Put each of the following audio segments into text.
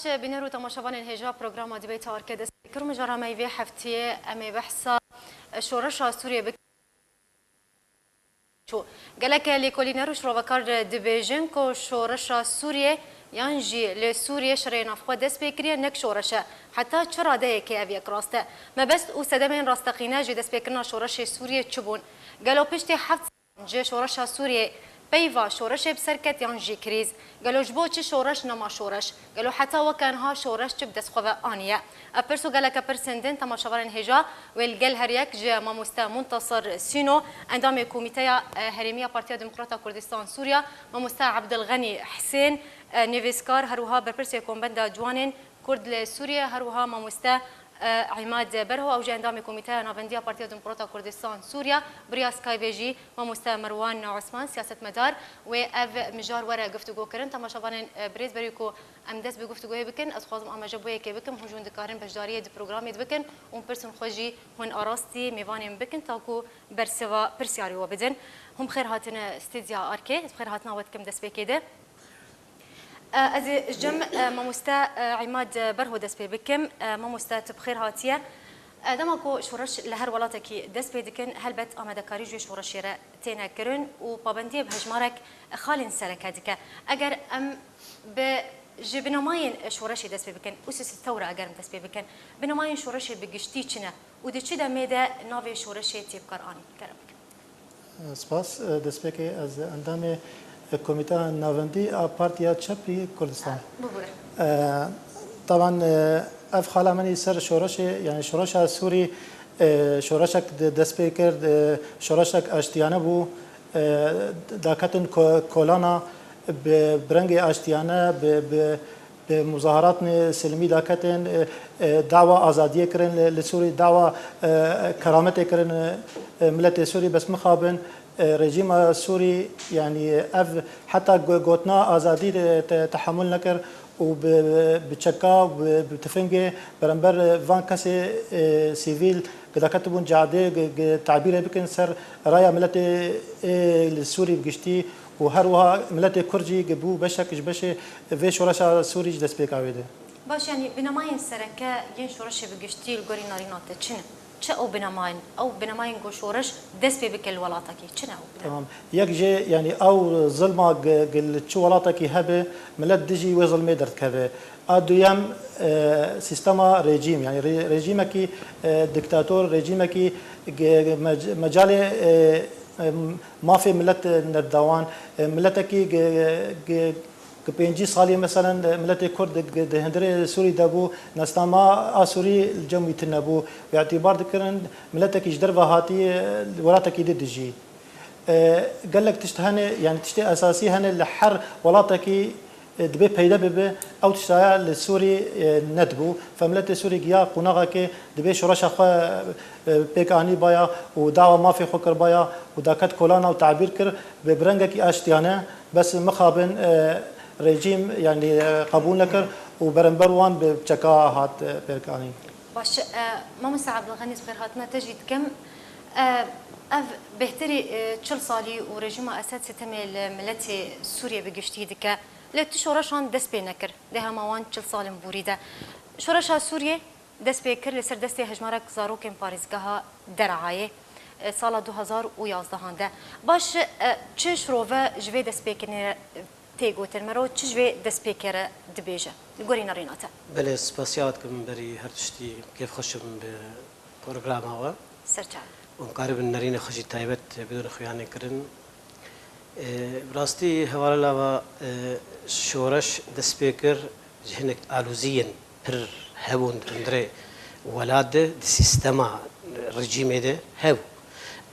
باش بنرو تماشاوان الهجا برنامج دبیت آرکد کرم جرامه وی هفته امی بحثا شورش سوریه بک شو قالك لكل نروش روكار دبيجن كو شورش سوريا ينجي لسوريا شرينا في دس بكريه نك شورشه حتى تشرا دايك ابي كراسته ما بس وسدمين راستقينا جي دس بكرنا شورش سوريا تشبون قالوا بشتي حفت جي شورش سوريا بيفا شورش بسركت ينجي كريز قالوا جبو تش شورش نما شورش قالوا حتى وكان ها شورش تبدس خوفا انيه ابرسو قالك برسندن تماشاورن هجا والقال هريك جا ما مستا منتصر سينو عندما كوميتيا هرميه بارتيا ديمقراطيه كردستان سوريا ما مستا عبد الغني حسين نيفيسكار هروها برسي كومبندا جوانين كرد لسوريا هروها ما مستا عماد برهو او عندما كوميتيا نافنديا بارتيا ديمقراطيه كردستان سوريا بريا سكاي بيجي ما مستا مروان عثمان سياسه مدار واف مجار ورا گفتگو کرن تماشاوان بريز بريكو ام دس بگفتگو بكن از خوازم ام جبويه که بكم هجون دکارن بجداريه دی برنامج بكن اون پرسن خوجي هون اراستي میوانم بكن تاكو برسوا برسياري وبدن هم خير هاتن استديا اركي خير هاتنا وقتكم دس بكده از جم ما مستا عماد برهو دس بكم ما مستا بخير هاتيه دماكو شورش لهر ولاتكي دس بيدكن هلبت امدكاري جو شورش را تينا كرن وبابنديه بهجمارك خالن سركادك اگر ام ب جبنماين شورش دس بكن اسس الثوره اگر دس بكن بنماين شورش بگشتي چنه ودچ دميده ناوي شورش تيبكار اني كرمك سپاس دس بكي از اندام كوميتا نافندي بارتيا تشابي كردستان طبعا اف خاله مني سر شورش يعني شورش سوري شورشك دسبيكر شورشك اشتيانه بو داكتن كولانا برنگي اشتيانه بمظاهرات سلمي داكتن دعوه ازاديه كرن لسوري دعوه كرامه كرن ملت سوري بس مخابن رژیم سوری يعني حتى قوتنا ازادي تحمل نكر وبتشكا وبتفنجي برنبر فان كاسي سيفيل كذا كتبون جاده تعبير بكن سر رايا ملت السوري بقشتي وهروها ملت كرجي جبو بشكش بشه في شورشا سوري دس بيكاويده باش يعني بنماين سركه ين شورش بقشتي الجوري نارينات تشنه چه او بنماين او بنماين گوشورش دس بكل ولاتكي چنه او تمام يكجي يعني او ظلمه قل شو ولاتكي هبه ملت دجي وظلمه درت هبه ادويام سيستما ريجيم يعني ريجيمكي دكتاتور ريجيمكي مجال ما في ملت نردوان ملتكي كبينجي صالي مثلا ملت كرد هندري سوري دابو نستما سوري الجمعي تنبو باعتبار ذكرن ملتك يجدر هاتي ولاتك دجي قال لك تشتهني يعني تشتي اساسي هن الحر ولاتك دبي بيدا بب او تشتايا للسوري ندبو فملت سوري جيا قناغك دبي شرش اخ بيكاني بايا ودعوه ما في خكر بايا وداكت كولانا وتعبير كر ببرنجك اشتيانه بس مخابن رژیم يعني قبول نكر وبرنبر وان بچكا هات بيركاني باش ما مستعب الغني صغير هاتنا تجد كم اف بهتري تشل صالي ورژیم اساس تمل ملتي سوريا بگشتي دك لت شورشان دس بينكر ده موان تشل صالم بوريده شورشا سوريا دس بيكر لسر دستي هجمارك زاروكن باريزگاها درعايه سال 2011 ده باش چش روه جوي دس بيكن تيجو ترمرو تشجوي دسبيكر دبيجه الجوري ناريناتا بله سپاسياتكم بري هرتشتي كيف خشم ببرنامج هوا سرچا ومقارب النارين خشي تايبت بدون خيانه كرن براستي حوالا و شورش دسبيكر جهنك الوزيين بر هبون اندري ولاد سيستما رجيم ده هب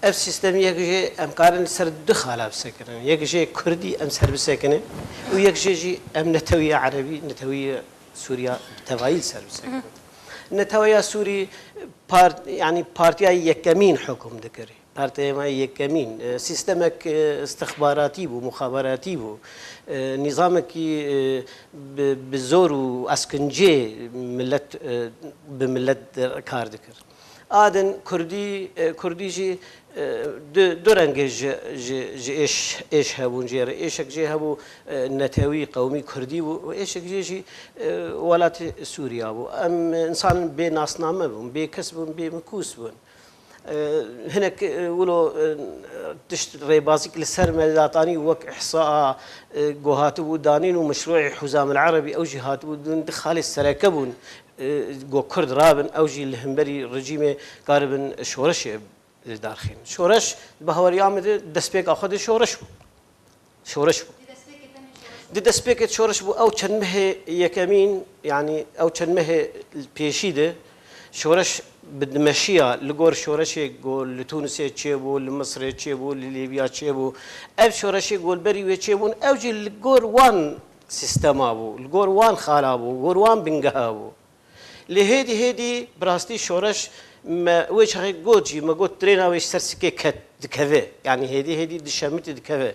اف سيستم يكجي امكارن سر دخاله بسكن يكجي كردي ام سر بسكن ويكجي ام نتويه عربي نتويه سوريا توايل سر بسكن نتويه سوري يعني بارتيا يكمين حكم ذكري بارتيا ما يكمين سيستمك استخباراتي ومخابراتي نظامك بالزور واسكنجي ملت بملت كار ذكر آدن كردي جي دورنج إيش هبون جير إيشك جي هبو نتاوي قومي كردي وإيشك جي ولات سوريا بو أم إنسان بين ناس نامه بون بين كسبون بين مكوس بون هناك ولو تشت ريبازيك لسر ملاتاني وك إحصاء جوهات ودانين ومشروع حزام العربي أو جهات ودون دخال السراكبون جو كرد رابن أو جي الهمبري رجيمه قاربن شورش دارخين شورش بهوري عمد دسبيك أخذ شورش دي دسبيك شورش بو أو تنمه يكمين يعني أو تنمه البيشيده شورش بدمشيا لغور شورشي قول لتونسي تشيبو لمصر تشيبو لليبيا تشيبو اف شورشي قول بري تشيبون اوجي لغور وان سيستمابو لغور وان خالابو غور وان بنغهابو لهيدي براستي شورش ما ويش هي جوجي ما قلت ترينا ويش سرسكي كت دكفه يعني هيدي دشمت دكفه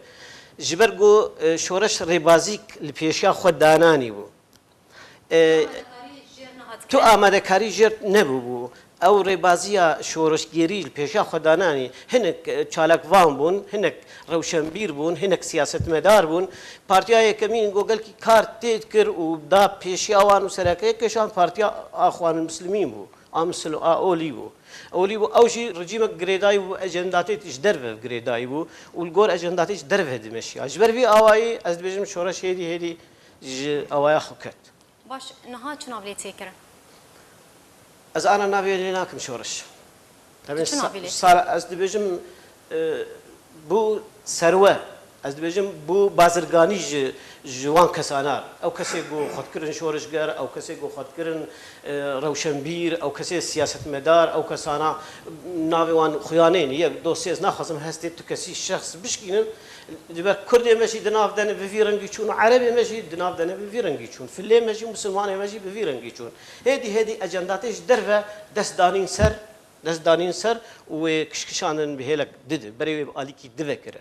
جبرجو شورش ريبازيك البيشيا خود داناني بو تو آماده کاری جرت نبود او ربازیا شورشگیری پیشا خدانانی هنک چالک وام بون هنک روشنبیر بون هنک سیاست مدار بون پارتیای کمین گوگل کی کار تید کر و دا پیشا وان سرکه کشان پارتیا اخوان المسلمین بو امثل اولی بو اوجی رژیم گریدای بو اجنداتی تش درو گریدای بو والگور اجنداتیش درو دمشی اجبر بی آوایی از بجم شورش هدی آوای خوکت باش نها چون عبلی تیکر از أنا نبي لناكم شورش. صار از دبيجم بو سروه از دبيجم بو بازرگاني جوان كسانار أو كسي جو خد كرن شورش جار أو كسي جو خد كرن روشنبير أو كسي سياسة مدار أو كسانا ناويوان خيانين يك دوسيز ناخذهم هستي تكسي شخص بشكينن دبر كردي ماشي دناف دنا بفيرنجي شون عربي ماشي دناف دنا بفيرنجي شون فيلي ماشي مسلمان ماشي بفيرنجي شون هذه اجنداتش درفه دست دانين سر وكشكشانن بهلك دد بري باليكي دذكرن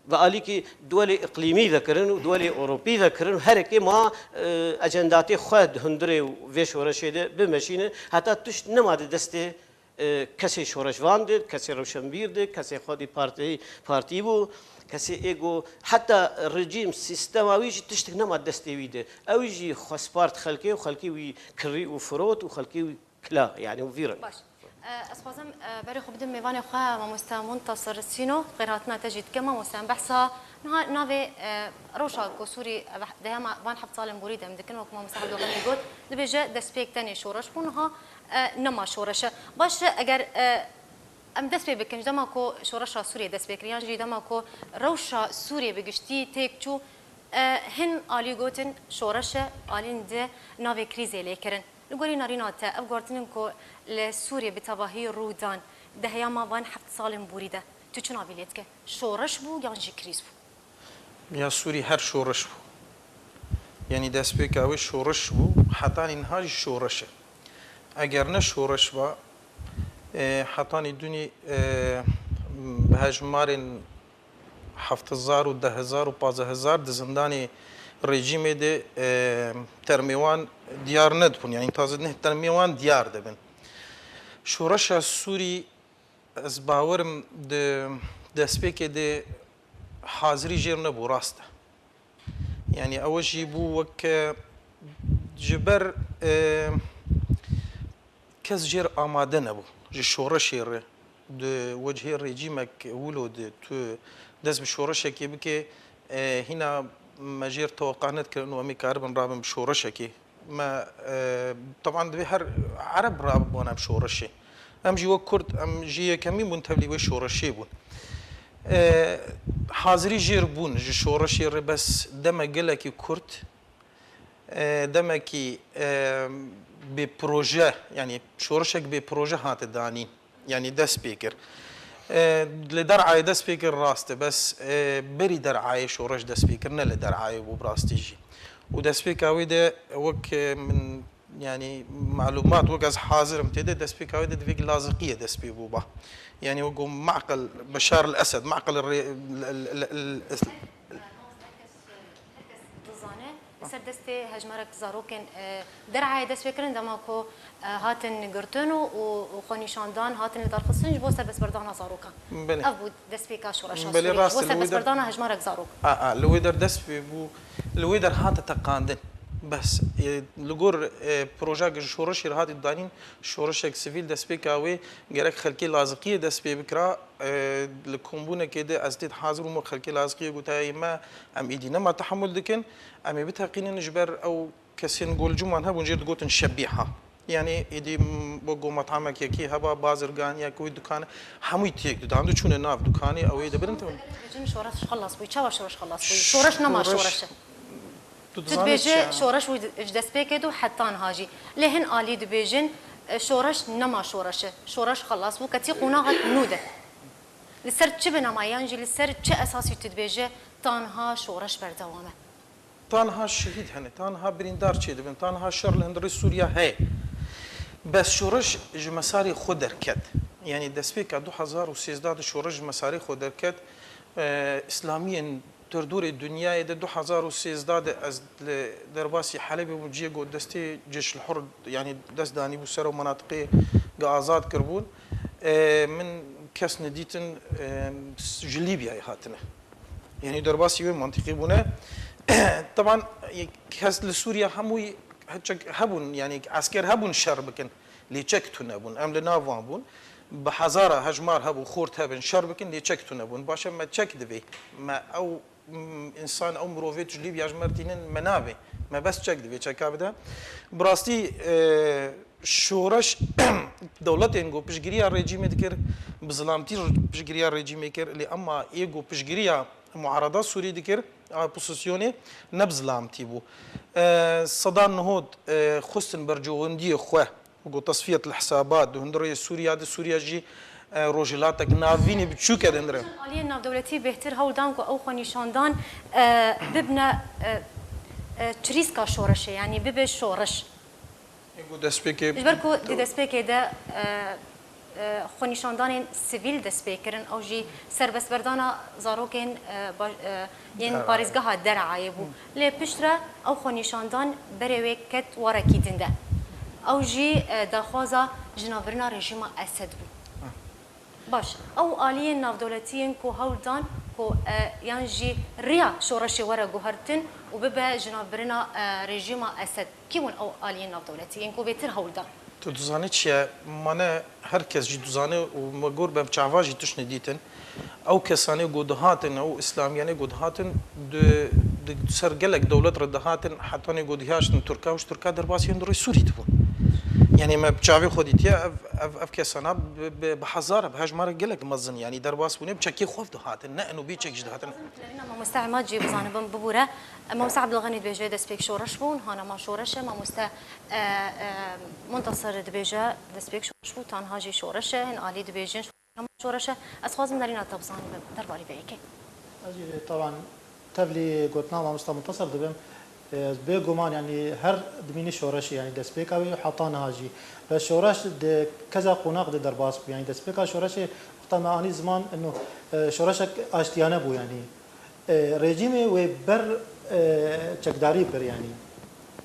واليكي دول اقليمي ذكرن ودول اوروبي ذكرن هركي ما اجنداتي خد هندري وفيش ورشيده بمشينه حتى تش نماد دسته کسی شورشوان دید کسی روشنبیر دید کسی خودی پارتی بود کسی ایگو حتی رژیم سیستماویش تشتک نماد دستیویده اویجی خسپارت خلکی و خلکی وی کری و فروت و خلکی وی کلا يعني وفيرن باش اسفازم بري خو بدم ميفاني خا ما مستعمل منتصر سينو قراتنا تجد كما مستعمل بحثا نافي روشا كسوري ده ما وان حب صالم بريد ام دكن وكما مستعمل دوغني قلت دبيجا دسبيك تاني شورش بونها نما شورش باش اگر ام دست بكنج دماكو شورش سوريا دست بكريان جي دماكو روشا سوريا بگشتي تيكچو هن آلی گوتن شورش آلین ده ناوی کریزی لیکرن نقولي نارينات أفقارتن إنكو لسوريا بتباهي رودان ده هي ما وان حفت صالم بوريده تشنا بيليتك شورش بو يعني كريز بو يا سوري هر شورش بو يعني دست بك أوي شورش بو حتى إنهاج شورشه أجر نه شورش با حتى الدنيا بهجمارن 7000 و 10000 و 15000 دزندانی رژیم ده ترمیوان دیار ندبون یعنی تازه نه ترمیوان دیار دبن شورش سوری از باورم دسپیک ده حاضری جرم نبو راسته یعنی اوجی بو وک جبر کس جر آماده نبو شورش ره ده وجه رژیمک ولود تو دست به شورش کی بکه هنا مجير توقعنت كأنه أمي كاربن رابن بشورشكي ما طبعا ده هر عرب رابن وانا بشورشي أم جي وكرد أم جي كمي منتبلي وشورشي بون حاضري جيربون جي شورشي بس دم قلكي كرد دمكي ببروجه يعني شورشك ببروجه هات الدانين يعني ده سبيكر لدرعاية ده سبيكر راسته بس بري درعاية شورش ده سبيكر نلا درعاية وبراستيجي وده سبيكر وده وك من يعني معلومات وك از حاضر امتدى ده سبيكر وده دفيق لازقية ده سبيكر يعني وقو معقل بشار الأسد معقل سر دستي هجمرك زاروكن درعاية دست فكرن دماكو هاتن قرتنو وخونيشاندان هاتن لدارخصنج بو سر بس بردانا زاروكا بله. أبو دست فيكا شورشا بله سوري راست بو سر بس الويدر. بردانا هجمرك زاروك الويدر دست بو الويدر هات تقاندن بس لجور بروجا شورش هات الدانين شورشك سيفيل دست بكاوي جرك خلكي لازقية دست بكرا الكومبونة كده أزداد حاضر ومو خلكي لازقية قلتها ما أم إيدينا ما تحمل دكن أم بتحقين نجبر أو كسين قول جمعة هبون جيد قوت نشبيحها يعني إدي بقو مطعمك يكي هبا بازرگان يا كوي دكان هموي تيك دو عندو چونه ناف دكاني أو إذا برنتون شورش خلص بوي چاوا شورش خلص بوي شورش نما شورش تدبيجي شورش وجدس بيكدو حتان هاجي لهن آلي دبيجن شورش نما شورش شورش خلص بو كتي قناغت نوده لسر چه بنمايانجي لسر چه اساسي تدبيجي تانها شورش بردوامه تانها شهيد هني تانها بريندار چه دبن تانها شر لهندري سوريا هي بس شورش جمساري خودر كد يعني دسبيك 2013 شورش مساري خودر كد اسلاميا تردور الدنيا ده 2013 از درباسي حلب وجي قد دستي جيش الحر يعني دست داني بسر ومناطق آزاد كربون من كاس نديتن جليبيا هاتنا يعني درباسي وين منطقي بنا طبعا كاس لسوريا هموي هبون يعني عسكر هبون شر بكن لي تشكتون هبون ام لنافون بون بحزارة هجمار هبو خورت هبن شر بكن لي تشكتون هبون باشا ما تشك دبي ما او انسان او مروفيت ليبيا جمرتين منابي ما بس تشك دبي تشكا بدا براستي شورش دولتين جو بشجريا ريجيم دكر بظلامتي بشجريا ريجيم كر اللي اما ايجو بشجريا معارضات سوري دكر بوزيسيوني نبزلامتي بو صدام نهود خستن برجوندي خوه وقو تصفيه الحسابات هندري سوريا دي سوريا جي روجلاتك نافيني بتشو كده هندري آلية ناف دولتي بهتر هولدانكو او خونيشاندان ببنا تريسكا شورشه يعني ببه شورش يقول دسبيكي جبركو دي دسبيكي ده خونیشاندان سیویل دست بکرن او جی سربست بردانا زاروکن ین پاریزگاه درعای بو لی پشتره او خونیشاندان بروی کت وارکی دنده او جی دخوازا جنابرنا رژیم اسد بو باش او آلیه ناف دولتیین کو هولدان کو یان جی ریا شورشی ورا گوهرتن و ببه جنابرنا رژیم اسد کیون او آلیه ناف دولتیین کو بیتر هولدان تو دوزانه چیه مانه هر کس جی دوزانه و مگور بم چاواجی توش ندیتن او کسانی گودهاتن او اسلامیانی گودهاتن د سرگلک دولت ردهاتن حتی نه گودهاشتن ترکا وش ترکا درباسی اندروی سوری تبون يعني ما بتشافي خديتيا اف كسنا بحزاره بهجمار قلق مزن يعني درباس بني بشكي خوف دهاتن نانو بيتشك جدهاتن ما مستعمد جيب زانب ببوره ما مستع عبد الغني دبيجه دسبيك شورش بون هانا ما شورشه ما مستع منتصر دبيجه دسبيك شورش بو تان هاجي شورشه ان علي دبيجه شورشه اسخازم دارينا تبزاني دربالي بيكي طبعا تبلي قلتنا ما مستع منتصر دبم بيجومان يعني هر دميني شورشي يعني دسبيكا وحطانا هاجي بس شورش كذا قناق درباس يعني دسبيكا شورشي طبعا اني زمان انه شورشك اشتيانه بو يعني ريجيمي وبر تشكداري بر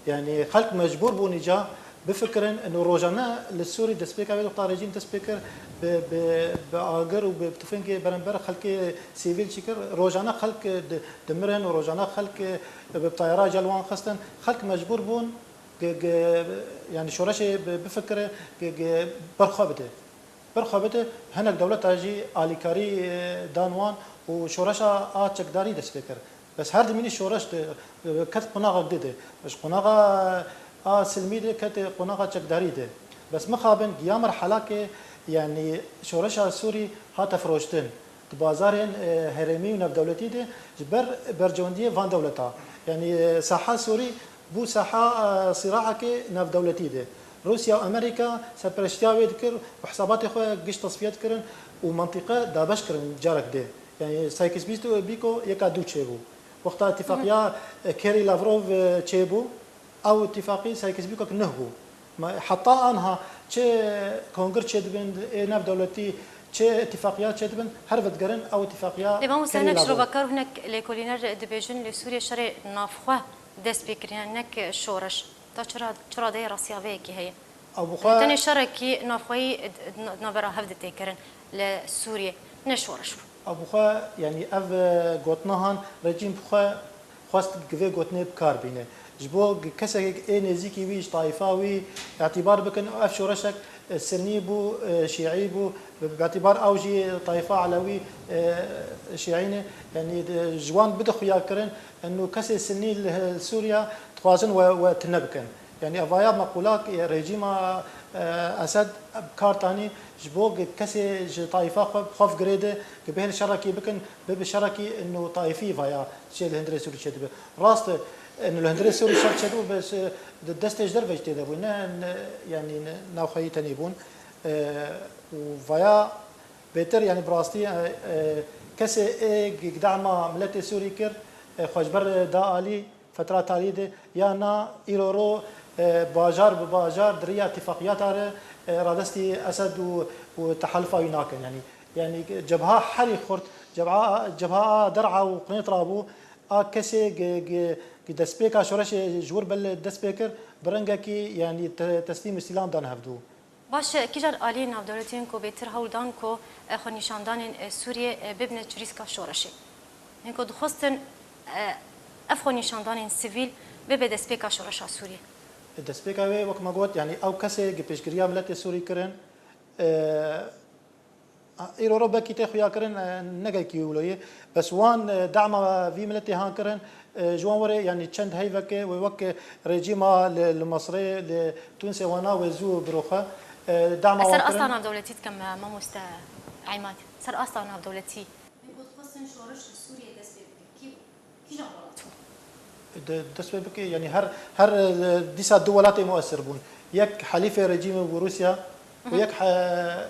يعني خلق مجبور بو نجا بفكرن انه روجانا للسوري دسبيكا ويلقى ريجيم دسبيكر باجر وبتفنكي برنبر خلق سيفيل شكر روجانا خلق دمرن وروجانا خلق بطيارات جلوان خستن خلق مجبور بون يعني شورشي بفكر برخابته هناك دولة تاجي آليكاري دانوان وشورشا تشكداري دسبيكر بس هرد مني شورش كت قناغه جديده بس قناغه سلمي ده كت قناغه تشكداري ده بس مخابن يا مرحله يعني شورشا السوري هات فروشتن بازارين هرمي ونف دولتي ده برجونديه فان دولتا يعني ساحه سوري بو ساحه صراعك نف دولتي ده روسيا وامريكا سبرشتيا ذكر وحسابات اخويا قش تصفيات كرن ومنطقه دابش كرن جارك ده يعني سايكس بيكو يكادو تشيبو وقت اتفاقيه كيري لافروف تشيبو او اتفاقيه سايكس بيكو كنهبو حتى انها تشي كونغر تشدبن نف دولتي تشي اتفاقيات تشدبن هرفت قرن او اتفاقيه لما مستنك شروبكر هناك ليكولينر دبيجن لسوريا شري نافخه دست بکرین نک شورش تا چرا ده راسیاوی کی هی ابو خا تنی شرکی نافوی نبرا هفت تکرن لسوریه نشورش ابو خا يعني اف گوتنهان رجيم خا خواست گوی گوتنه بکار بینه جبو کسی که نزیکی ویش طایفاوی اعتبار بکن اف شورشک سنی بو شیعی بو باعتبار اوجي طائفه علوي شيعينه يعني جوان بده خيار كرن انه كسي سني سوريا توازن وتنبكن يعني افايا مقولات ريجيم اسد بكارتاني جبوق كسي طائفه خوف جريده كبه الشركي بكن بشركي انه طائفي فايا شيء الهندري سوري شد راست انه الهندري سوري شد بس دستش درفج تدبون يعني ناوخي تنيبون وفايا بيتر يعني براستي كسي قدعما ملتي سوري كر خوشبر دا آلي فترات تاليده يانا إيرورو باجار بباجار دريا اتفاقيات على رادستي أسد وتحالفا يناكن يعني جبهة حري خرط جبهة درعا وقنيط رابو كسي دسبيكا شورش جور بل دسبيكر برنگا كي يعني تسليم استلام دان هفدو باش كيجر آلي ناف دولتين كو بيتر هولدان كو خو نشاندان سوريا ببنة ريسكا شورشي هنكو دخستن افخو نشاندان سيفيل ببه دسبيكا شورشا سوريا دسبيكا وي وك ما قلت يعني او كسي بيشكريا ملت سوري كرن ايروبا كي تخيا كرن نجا كيولوي بس وان دعم في ملتي هان كرن جوان وري يعني تشند هيفك ويوك ريجيما المصري لتونس وانا وزو بروخه دعم سر اصلا دولتي كم ما مست عماد سر اصلا دولتي نقول خصن شورش سوريا دسبيك كي جمراتو دسبيك يعني هر ديسا دولات مؤثر بون يك حليف ريجيم بروسيا ويك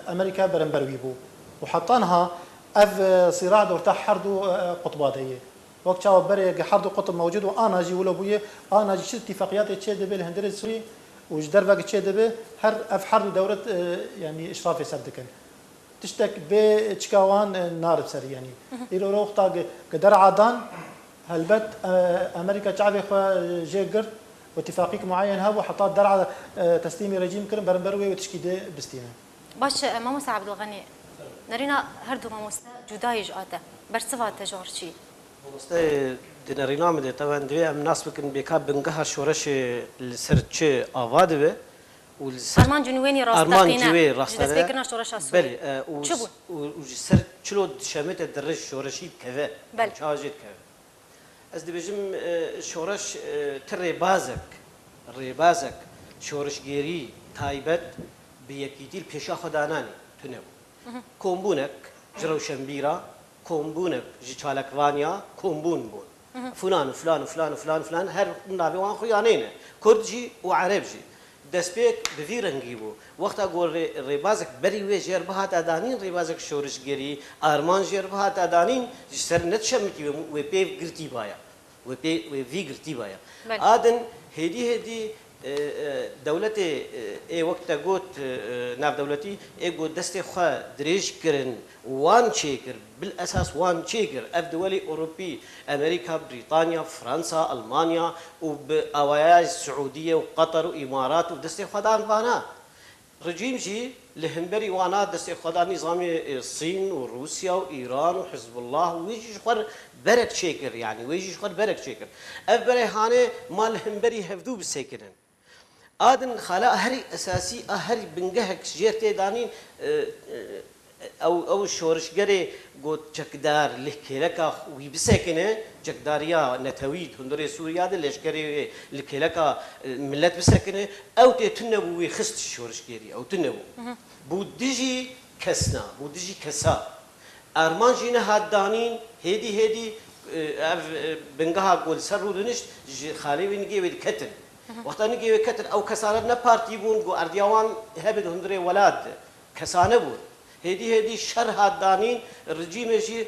امريكا برنبروي بو وحطانها اف صراع دورتا حردو قطباتيه وقت شاو بري حردو قطب موجود وانا جي ولا بويه انا جي اتفاقيات تشي دبل هندري السوري وجدر باك تشي دبل هر اف حردو دوره يعني اشرافي سردكن تشتك بتشكاوان نار بسري يعني يلو روختا قدر عدان هلبت امريكا شعبي جيجر واتفاقيك معين هابو حطات درعا تسليمي رجيم كرم برنبروي وتشكيده بستينا باش ماموس عبد الغني نرينا هردو ماموس جداي جاته برصفات تجارشي ماموس دينارينا مده طبعا دوي ام ناس بكن بيكا بنغها شورش السرچ آواد به ارمان جنويني راستقينا ارمان جوي راستقينا دسبيكنا شورش سوري بله وسر چلو شمت درج شورشي كذا شاجت كذا از دبجم شورش ريبازك شورش جيري تايبت بيكيديل بيشا خداناني تنو كومبونك جرو شمبيرا كومبونك جيشالك فانيا كومبون بون فلان وفلان وفلان وفلان وفلان هر نابي وان خيانين كردجي وعربجي دسبيك بفيرنجي بو وقت اقول ريبازك بري وي جير بهات ادانين ريبازك شورش جيري ارمان جير بهات ادانين سر نتشمتي وي بي غرتي بايا وي في غرتي بايا ادن هدي دولتي اي وقت قوت ناف دولتي اي قوت دستي خا دريج كرن وان شيكر بالاساس وان شيكر اف دولي اوروبي امريكا بريطانيا فرنسا المانيا وباوايا السعوديه وقطر وامارات ودستي خدان فانا رجيم جي لهمبري وانا دستي خدان نظامي الصين وروسيا وايران وحزب الله ويجي شخر برك شيكر يعني ويجي شخر برك شيكر اف بريهانه مال همبري هفدو بسيكرن آدن خلا هري أساسي هري بنجهك جيرتي دانين أو شورش جري قد جكدار لكيلك ويبسكنه جكداريا نتويد هندري سوريا ده ليش جري لكيلك ملت بسكنه أو تتنبو ويخست شورش جري أو تنبو بودجي كسنا بودجي كسا أرمان جينا هادانين هدي بنجها قول سرو دنش خالي بنجي بالكتن وقت نجي كتر أو كسانة بارتي بون جو أرديوان هبد هندري ولاد كسانة بون هدي شر هادانين الرجيم يجي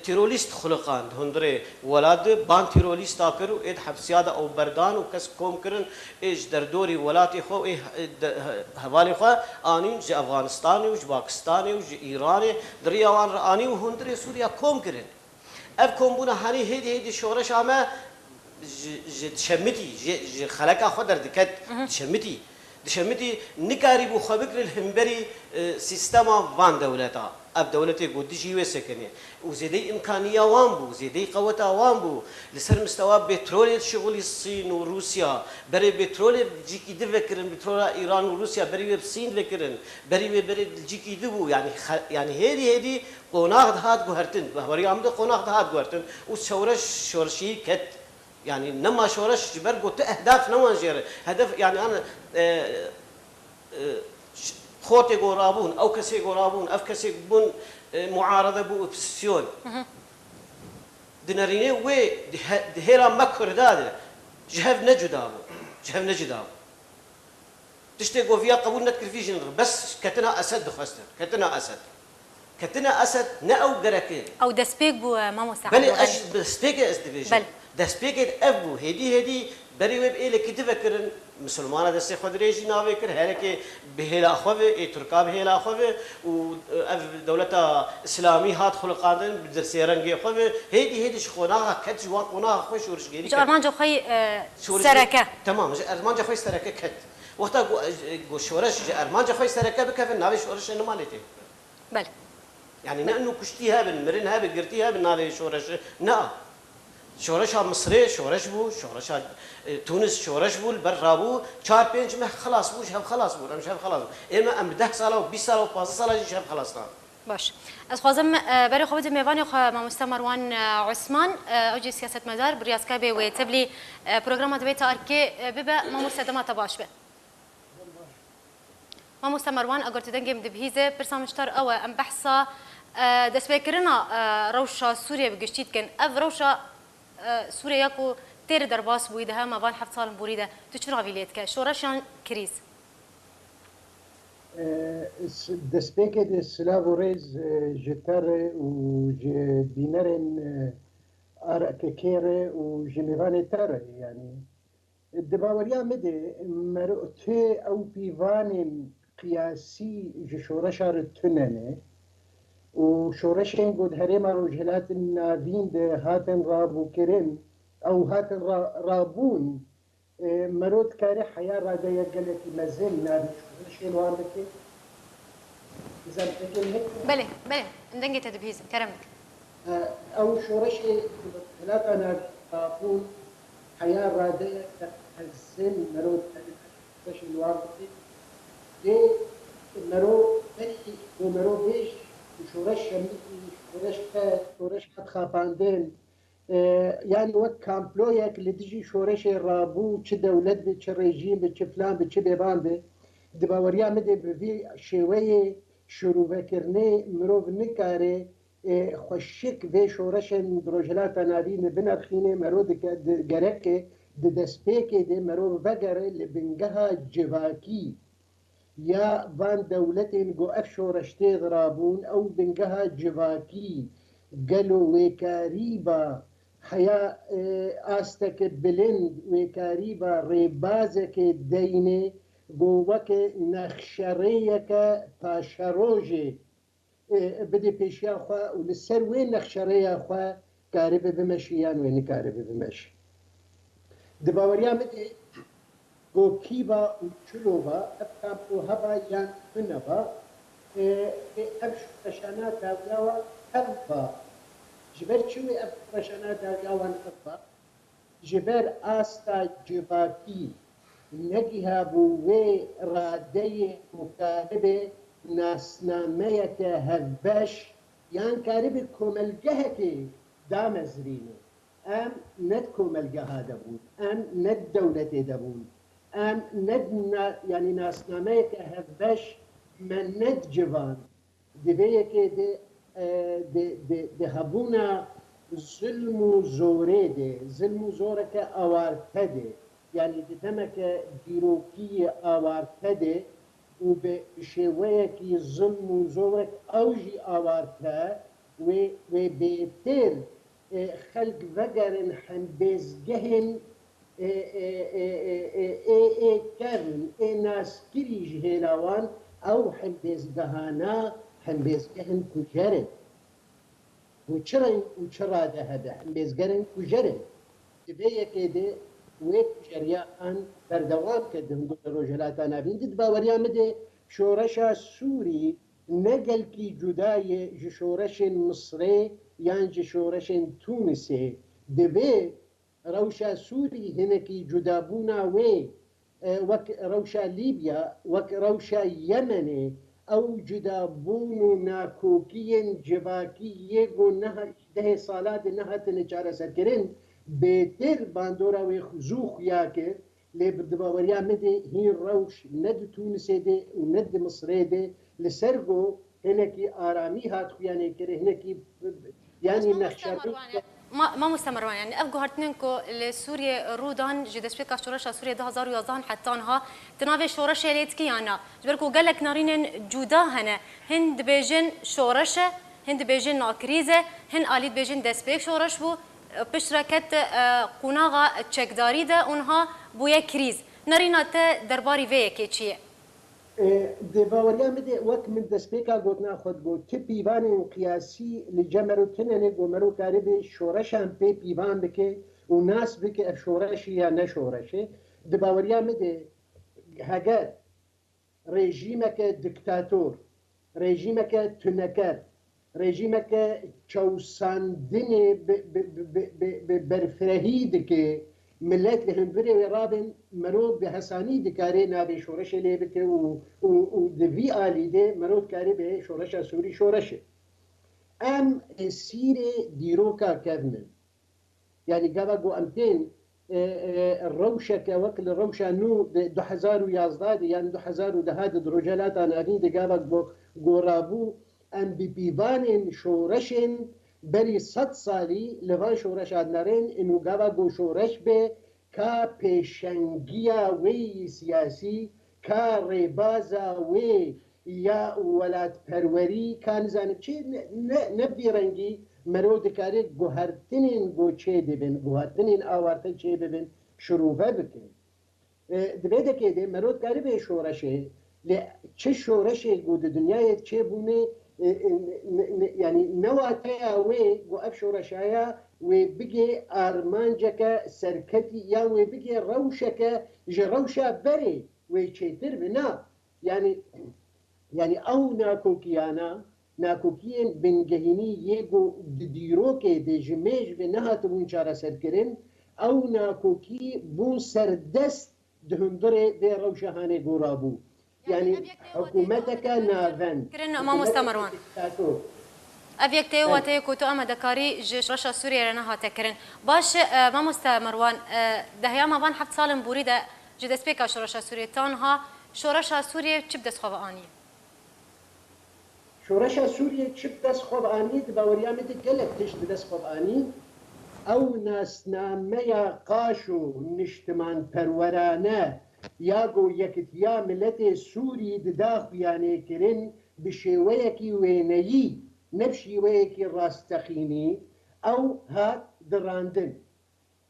تيروليست خلقان هندري ولاد بان تيروليست آكرو إد حبسيادة أو بردان وكس كوم كرن إيش دردوري ولاتي خو إيه هوالي خو آنين ج أفغانستاني وج باكستاني وج إيراني دريوان راني وهندري سوريا كوم كرن أف كوم بونا هني هدي شورش عما تشمتي خلق أخو دردكت دشمتي نكاري بو خبكر الهمبري سيستما فان دولتا اب دولتي قد جي وسكني وزيدي امكانيه وان بو زيدي قوتا وان بو لسر مستوى بترول شغل الصين وروسيا بري بترول جيكي دفكرن بترول ايران وروسيا بري الصين فكرن بري جيكي دبو يعني هذه قناغ هات جوهرتن بهوري عمد قناغ هات جوهرتن شورشي كت يعني نما شورش جبر قلت اهداف نما جير هدف يعني انا خوتي قرابون او كسي قرابون اف كسي بون معارضه بو اوبسيون دناريني وي دهيرا مكر داده جهف نجدابو تشتي قوفيا قبول نتكر في جنر بس كتنا اسد خستر كتنا اسد ناو قركي او دسبيك بو ما مساعد بل دسبيك استفيجن دسبيك ابو هدي بري ويب إيه لكي تفكرن مسلمان دسته خود ريجي ناويكر هركي بهلا خوفه تركا بهلا خوفه و دولة إسلامي هات خلقاندن بدرسيرنجي خوفه هيدي شخوناها كت جوان قناها خوش ورشجيري جو أرمان جو خي سركة تمام أرمان جو خوي سركة كت وقتا جو شورش أرمان جو خوي سركة بكفن ناوي شورش إنه مالتي بل يعني نأنو كشتيها بالمرنها بقرتيها بالناوي شورش نا شورشها مصري شورش بو شورشها تونس شورش بو البرابو 4-5 مه خلاص بو شهب خلاص بو مش خلاص اما ام 10 ساله و 20 ساله و 15 ساله شهب خلاص باش از خوازم برای خوبت میوانی خو ماموستا مروان عثمان اوجی سیاست مدار بریاز کبه و تبلی پروگرام دویت ارکی ببا ماموستا دما باش به ماموستا مروان اگر تدنگم دبهیزه برسامشتر او ام بحثا دست بکرنا روشا سوریه بگشتید کن اف روشا سوريا كو تير درباس بويدها ما بان حفظ صالم بوريده تشرا فيليتك شورشان كريز دسبيكي دي سلافوريز جتر و بينرن اركيكير و جنرال تر يعني الدباوريا مدي مرؤتي او بيفان قياسي جشورشار تننه وشورشين قد هريما رجلات النافين ده هاتن رابو كرين او هاتن رابون مرود كاري حياة رادا يقلتي مازال نابي شورشين واردكي اذا بتكين هيك بلي اندنجي تدبهيز كرمك او شورشين ثلاثة رابون حياة رادا يقلتي مرود كاري شورشين واردكي دي مرود بني ومرود بيش شورش شورش حد خافاندن يعني وقت كامبلويك اللي تجي شورش رابو تش دولت بتش ريجيم بتش فلان بتش بيبان بي دباوريا مدي بفي شوية شروع فكرني مروف نكاري خوشك في شورش دروجلات نارين بنرخيني مرود جرك دسبيك دي مروف بقر اللي بنجها جواكي يا فان دولتين جو افشو رشتي ضرابون او بنجها جواكي قالوا ويكاريبا حيا استك بلند ويكاريبا ريبازك ديني جوك نخشريك تاشروجي بدي بيشيا خوا ولسر وين نخشريا خوا كارب بمشيان وين كارب بمشي دباوريا مدي گو کیبا و چلوبا ابتابو هبا یان فنبا ابش رشانا داویاوا هبا جبر چوی اب رشانا داویاوا هبا جبر آستا جباکی نجيها بوي رادي مكاربة ناسنامية هفباش يان كاربة كوملجهكي دام زرينه ام ند كوملجها دبون ام ند دولة دبون ام ند يعني ناسنامية هفباش من ند جوان دبيكي دي هبونا ظلم زوري ظلم زورك اوارتده يعني دمك ديروكي آوارته و بشوية كي ظلم وزورك أوجي آوارته و بيتر خلق وقرن حنبزجهن كرن ناس كريج هلاوان أو حنبزجهانا حنبزجهن كجرن وشرا ده هذا حنبزجهن كجرن تبەیەکێ دێ وێ جریان بەردەوام کردن بۆ ڕۆژهەلاتە ناوین دت باوەریان بدێ شۆڕەشە سووری نەگەلکی جودایە ji şoreşên Misrê yan ji şoreşên Tunîsê dibê rewşa Sûrî hinekî cudabûna wê wek rewşa Lîbya wek rewşa Yemenê ew cudabûn û nakokiyên civakî yê got dehê salatê nehatine çareserkirin bêtir bandora wê zû xuya kir lê bi dibaweriya me de hîn rewş ne di Tunîsê de û ne di Misrê de li ser got hinekî aramî hat xuyanê kir hinekî yani nexşebû ما مستمرون يعني افغو هرتنكو لسوريا رودان جي دسبيكا شورشا سوريا 2011 حتى انها تنافي شورشا ليتكي انا جبركو قالك نارين جودا هنا هند بيجن شورشا هند بيجن ناكريزه هن اليت بيجن دسبيك شورش بو بشركت قناغا تشكداري ده اونها بويا كريز نارينا تا درباري ويكي چيه دباوریا مده وقت من دسپیکا گوتنا خود گوت که پیوان قیاسی لجمرو تننه گومرو کاری به شورشان پی پیوان بکه و ناس بکه اف شورشی یا نه شورشه دباوریا مده هگر رژیمک دکتاتور رژیمک تنکر رژیمک چوساندن برفرهی دکه ملت لهم بری و رابن مرود به حسانی دکاره نابه شورش لیبته و دوی آلیده مرود کاری به شورش سوری شورشه ام سیر دیروکا کردن یعنی گوه گو امتین روشه که وکل روشه نو 2011 یعنی 2010 دروجلات آنانی ده گوه گو رابو ام بی بیوان شورشن بری 100 سالی لوان شورش آدنارین اینو گاوا گو شورش به که پیشنگیا وی سیاسی که ریبازا وی یا ولاد پروری که نزانم چه نبی رنگی مرود کاری گوهرتنین گو چه دبن گوهرتنین آوارتن چه ببن شروعه بکن دبیده که ده مرود کاری به شورشه چه شورشه گو دنیای چه بونه يعني نواتيا وي وقف شورشايا وبقي ارمانجك سركتي يا وبقي روشك جروشا بري ويشيتر بنا يعني او ناكوكيان بنجهيني يجو ديروكي دي جميج بنها تبون شارع سركرين او ناكوكي بون سردست دهندري دي روشهاني قرابو يعني حكومتك نافن كرنا ما مستمرون افيك تي واتي كوتو اما دكاري جيش رشا سوريا رنها تكرن باش ما مستمرون دهيا ما بان حفت سالم بوريدا جدس بيكا شرشا سوريا تانها شرشا سوريا تشبدس خواني شرشا سوريا تشبدس خواني دباوريا مت قلت تشبدس خواني او ناس ناميا قاشو نشتمان پرورانه یاگو یکتیا ملت سوری دداخ بیانه کرن بشیوهیکی وینهی نبشیوهیکی راستخینی او هات دراندن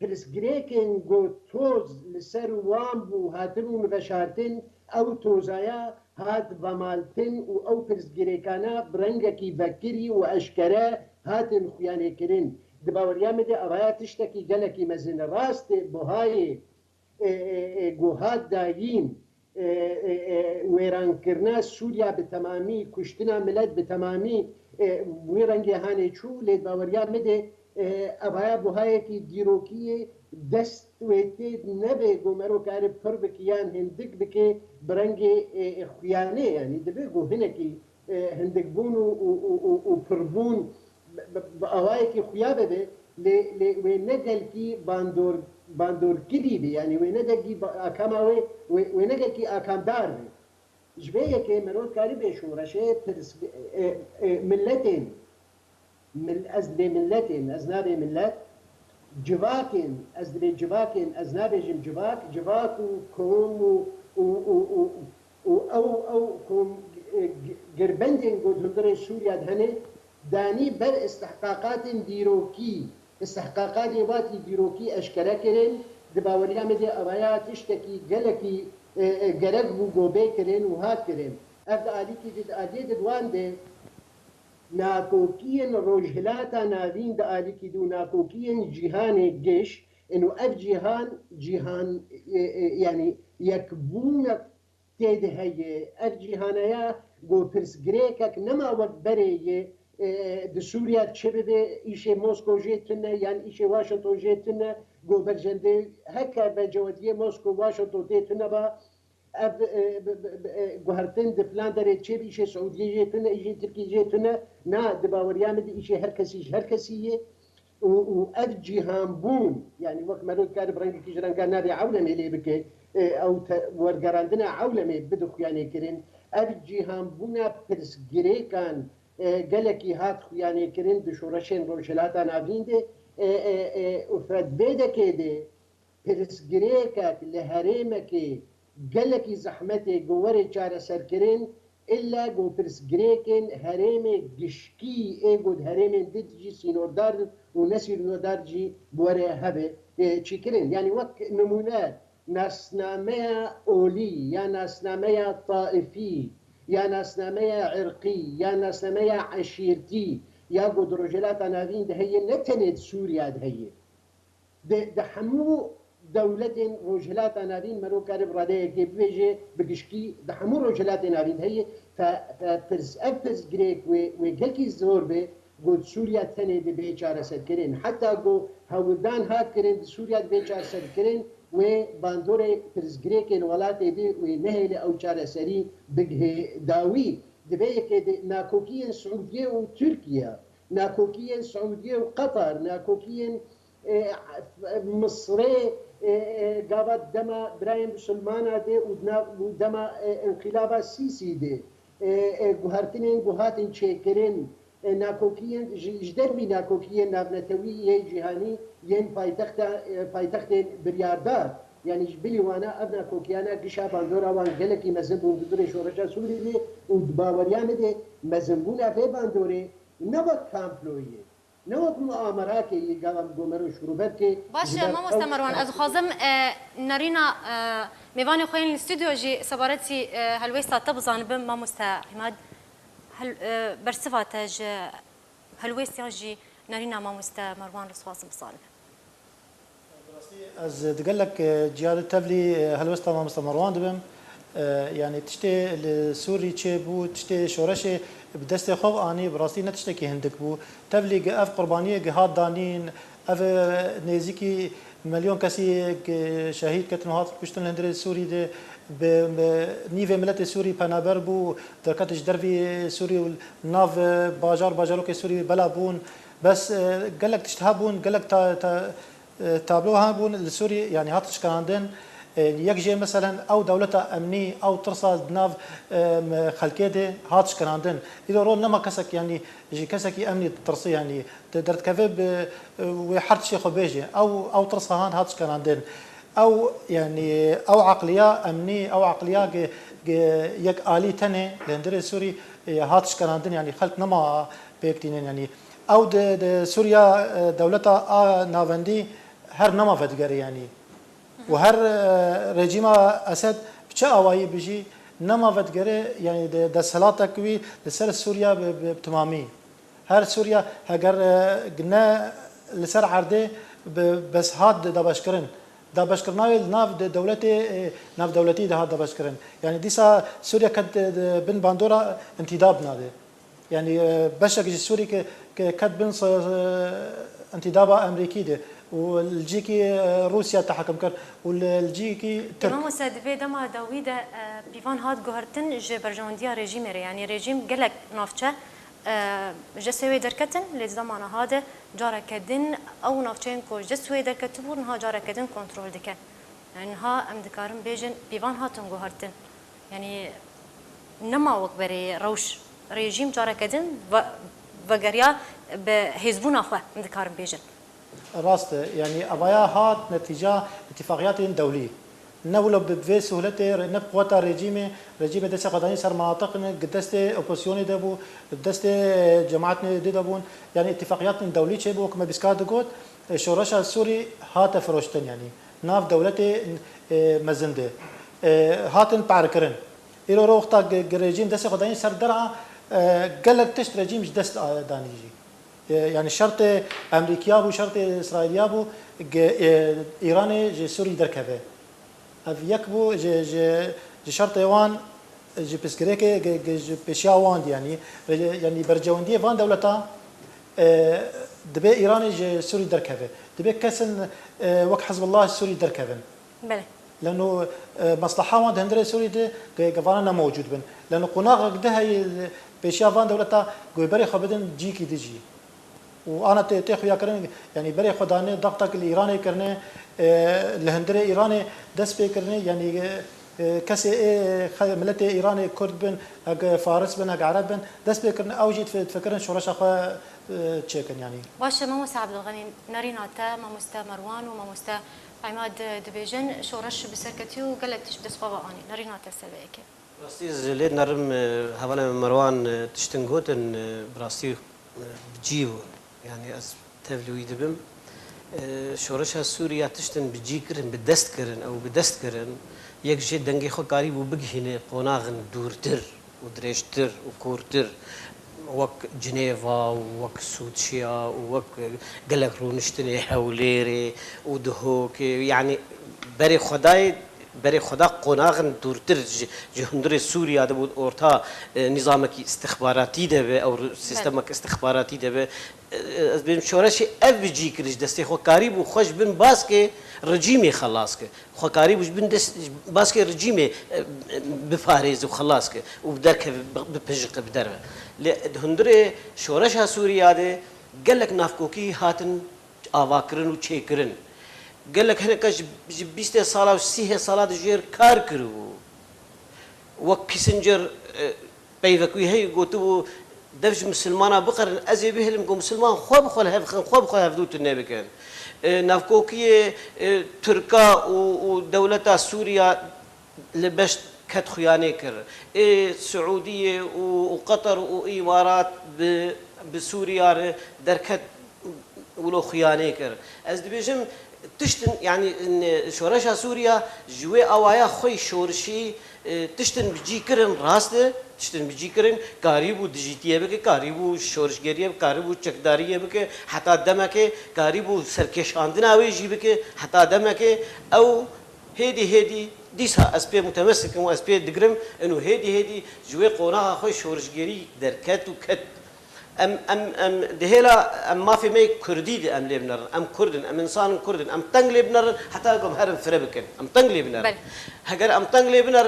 پرس گریکن گو توز لسر وان بو هاتن و مبشارتن او توزایا هات بمالتن و او پرس گریکانا برنگکی بکری و اشکره هاتن خویانه کرن دباوریا مده اوهایا تشتکی گلکی مزن راست بوهای گوهات داین ویرانکرنا سوریا به تمامی کشتنا ملت به تمامی ویرانگی هانه چو لید باوریا مده ابایا بوهای کی دیروکی دست ویتید نبه گومرو کار پر بکیان هندک بکی برنگی خویانه یعنی دبه گو هنکی هندک بون و پربون ابایا کی خویا بده و نگل کی باندور کدی بی یعنی و ندگی آکام و نگی آکام دار بی جبهه که مرود کاری به شورشه ملتین از ملتین از ناب ملت جواکن از جواکن از ناب جواک و کوم او کوم گربندین گود هندر سوریا دهنه دانی بر استحقاقات دیروکی استحقاقات واتی دیروکی اشکره کرن دباوریا مده اویا تشتکی گلکی گرگ بو گوبه کرن و هات کرن افد آلی که دید آلی دوان ده ناکوکین روجهلاتا ناوین ده آلی که دو ناکوکین جیهان گش انه اف جيهان يعني يكبون تيد هي اف جيهانيا جو برس جريكك نما وقت بري د سوريا تشبه ايشي موسكو جيتنا يعني ايشي واشنطن جيتنا جو برجندي هكا بجوديه موسكو واشنطن جيتنا با گوهرتن د پلان داره چه بیشه سعودیه جیتونه ایشه ترکی جیتونه نه دباوریام دی ایشه هر کسیه و اف جیهان بون يعني وقت ما نقول كان برانك كيجران كان نبي عولمه اللي بك او ورقراندنا عولمه بدخ يعني كرين اف جيهان بونا برس جريكان قالكي هات يعني كرين دشورشين روشلاتا نابين دي افراد بيدا كده برس جريكا لهريمك قالكي زحمتي جواري جارة سركرين إلا جو برس جريكن هريمي جشكي إيجود هريمي ديجي سينودار ونسي نودار جي بوري هبه تشكرين يعني وك نمونات ناسنامية أولي يا ناسنامية طائفي يا ناسنامية عرقي يا ناسنامية عشيرتي يا قد رجلات نافين ده هي نتند سوريا ده هي ده حمو دولة رجلات نافين مرو كارب رادية كيف بيجي بقشكي ده حمو رجلات نافين هي فبرز أبرز جريك وقلكي الزور به قد سوريا تنه ده بيجار سركرين حتى قو هاودان هاكرين سوريا بيجار سركرين وباندوري برز جريك الولات دي ونهي أو جار سري بقه داوي دبيك ناكوكيين سعودية وتركيا ناكوكيين سعودية وقطر ناكوكيين مصري قابت دما برايم سلمانا دي ودما انقلابا سيسي دي قهرتنين قهاتن شاكرين ناكوكيين جدر بي ناكوكيين نابنتوي جهاني ين پایتختين برياردار يعني جبلي وانا ابنا كوكيانا قشا باندورا وان قلقي مزنبون بدوري شورشا سوري دي ودباوريان دي مزنبونا في باندوري نوك كامبلوية نوك مؤامرات اللي قام بومرو شروبتك باش ما مستمروان از خازم نارينا ميواني خوين الاستوديو جي سبارتي هلويستا تبزان بم ما مستحمد هل برسفاتج هلويستا جي نارينا ما مستمروان رسواسم صالح از دقل لك جهاد تبلي هلوستا ما مستمروان دبم يعني تشتي السوري تشبو تشتي شورشي بدست خوف اني براسي نتشتي كي هندك بو تبلي اف قربانيه جهاد دانين اف نيزيكي مليون كسي شهيد كتنو هات كشتن هندري السوري دي بنيفي ملت السوري بنابر بو دركاتش دربي سوري ناف باجاروك سوري بلا بون بس قال لك تشتهبون قال لك تابلوها بون السوري يعني هاتش كان عندن يكجي مثلا او دولتها امني او ترصد ناف خلكيده هاتش كان عندن اذا رول نما كسك يعني جي كسكي امني ترصي يعني درت كفيب وحرت شي خبيجي او ترصهان هاتش كان عندن او يعني او عقليه امني او عقليه يك الي تنه لندر السوري هاتش كان عندن يعني خلت نما بيكتين يعني او سوريا دولتها نافندي هر نما فتقري يعني وهر رژیم اسد بچه آوایی بجی نماوت گره یعنی د سلطه کوی لسر سوریا بتمامی هر سوریا اگر گناه لسر عرده بس هاد دابشکرناوی ناف دولتی ده هاد دابشکرن يعني ديسا سوريا كد بن باندورا انتداب ناده يعني بشك سوري كد بن انتداب امريكي ده والجيكي روسيا تحكم كر والجيكي ترك تمام استاذ في دما داويدا بيفان هاد جوهرتن جي برجونديا ريجيم يعني ريجيم قالك نافچه جسوي دركتن لزمان هذا جارا كدن او نافچين كو جسوي دركتبون ها جارا كدن كنترول دك يعني ها ام دكارم بيجن بيفان هاتن جوهرتن يعني نما وقبري روش ريجيم جارا كدن وغريا بحزبنا خو ام دكارم بيجن راست يعني ابايا هات نتيجه اتفاقيات دوليه نولو بفي سهولته نبقوتا رجيم دسته قداني سر مناطق قدسته اوبوزيوني دبو قدسته جماعتنا دبون يعني اتفاقيات دوليه شبو كما بيسكاد قوت شورش السوري هات فروشتن يعني ناف دولته مزنده هاتن باركرن إلى وقتا رجيم دسته قداني سر درعه قالك تشت رجيم دست دانيجي يعني شرط امريكا بو شرط اسرائيليا بو ايران جي سوري دركبه اف يكبو جي شرط وان جي بسكريك جي بيشاوان يعني برجونديه فان دولتا دبي ايران جي سوري دركبه دبي كسن وك حزب الله السوري دركبن بله لانه مصلحه وان هندري سوري دي قفانا موجود بن لانه قناغ ده هي بيشا فان دولتا بري خبدن جيكي دجي وانا تاخو يا كرن يعني بري خدانه ضغطك الايراني كرنه الهندري ايراني دس بكرنه يعني كسي ملت ايراني كرد بن فارس بن عرب بن دس بكرنه اوجد فكرن شورش اخو تشيكن يعني باشه ما مستعب الغني نارينا تا ما مستا مروان وما مستا عماد دبيجن شورش بسركتي وقال لك تشبد صفابا اني نارينا تا سلبيك براستي زليد نرم هوانا مروان تشتنغوتن براستي بجيو يعني از تفلوي دبم شورشها سوريا تشتن بجي كرن بدست كرن او بدست كرن يك جي دنگي خو قريب وبغهنه قوناغن دورتر ودريشتر وكورتر وك جنيفا وك سوتشيا وك قالك رونشتني حوليري ودهوك يعني بري خدا قوناغن دورتر جهندري سوريا ده بود اورتا نظامك استخباراتي ده او سيستمك استخباراتي ده از بیم شورشی اف بجی کریش دستی خو قریب و خوش بن باز که رژیمی خلاص که خو قریب وش بن دست باز که رژیمی بفارز و خلاص که و بدر که بپجق بدر ل هندره شورش ها سوریا ده قالك نافکوکی هاتن آواکرن و چیکرن قالك هنا کش 20 ساله و 30 ساله دجیر کار کرو وک کیسنجر پیوکوی هی گوتو دفش مسلمانا بقرن ازي بهلم قوم مسلمان خوب خو هفدوت النبي نافكوكيه تركا ودولتا سوريا لبش كت خيانه كر السعوديه وقطر وامارات بسوريا دركت ولو خيانه كر از دبيجم تشتن يعني شورشها سوريا جوي اوايا خوي شورشي تشتن بجي كرن راسته تشتن بجي كرن قاريبو دجيتيه بك قاريبو شورشگريه قاريبو چکداريه بك حتى دمك قاريبو سركشاندنا ويجي بك حتى دمك او هيدي ديسها اسبي متمسك واسبي دقرم انه هيدي جوي قونها خوي شورشگري دركت وكت ام دهلا ام ما في مي كردي دي ام لبنر ام كردن ام انسان كردن ام تنگ لبنر حتى قوم هرم فربكن ام تنگ لبنر هجر ام تنگ لبنر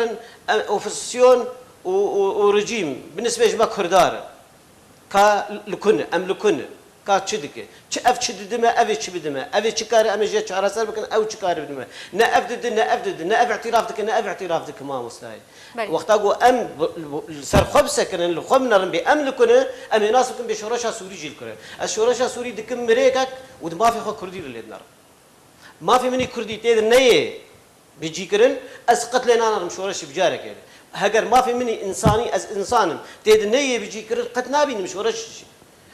اوفيسيون ورجيم بالنسبه لجبا كردار كا لكن ام لكن كا تشدك اف تشددما افي تشبدما افي تشكار ام جي تشارسر بكن او تشكار بدما نا افدد نا اف اعتراف دك نا اف اعتراف دك ما مستاي وقتاغو ام سر خبسه كن الخمنر باملكن ام يناسبكم بشورشا سوري جيل كره الشورشا سوري دك مريكك ود ما في خو كردي لدنر ما في مني كردي تيد نيه بيجي كرن اسقط لنا انا مشورش بجارك يعني هجر ما في مني انساني از انسانم تيد نيه بيجي كرن قد نابي مشورش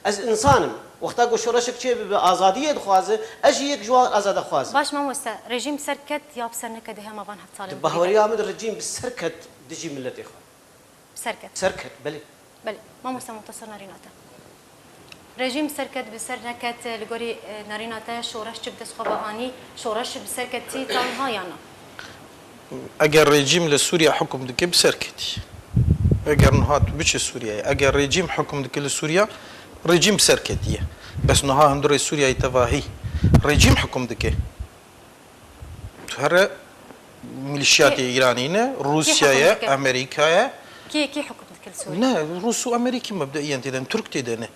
از انسانم وقتا شورشك چه بآزادیه دخوازه اش یک جوان آزاد خوازه باش ما مستا رژیم سرکت یا بسر نکده هم آبان هفت سال بهوری آمد رژیم بسرکت دجی ملت اخوان سرکت بله ما مستا متصل ناریناتا رژیم سرکت بسر نکت لگوری ناریناتا شورش چه بدست خوابانی شورش بسرکتی تانها یا نه اگر رژیم لسوریا حکم دکه بسرکتی اگر نهات بچ سوریا اگر رژیم حکم دکه لسوریا رژیم سرکتیه بس نها هندوری سوریا تواهی رژیم حکم دکه تو هر ميليشيات ايرانيه روسيا امريكا كي حكم دك سوريا لا روس وامريكي مبدئيا تدن ترك تدن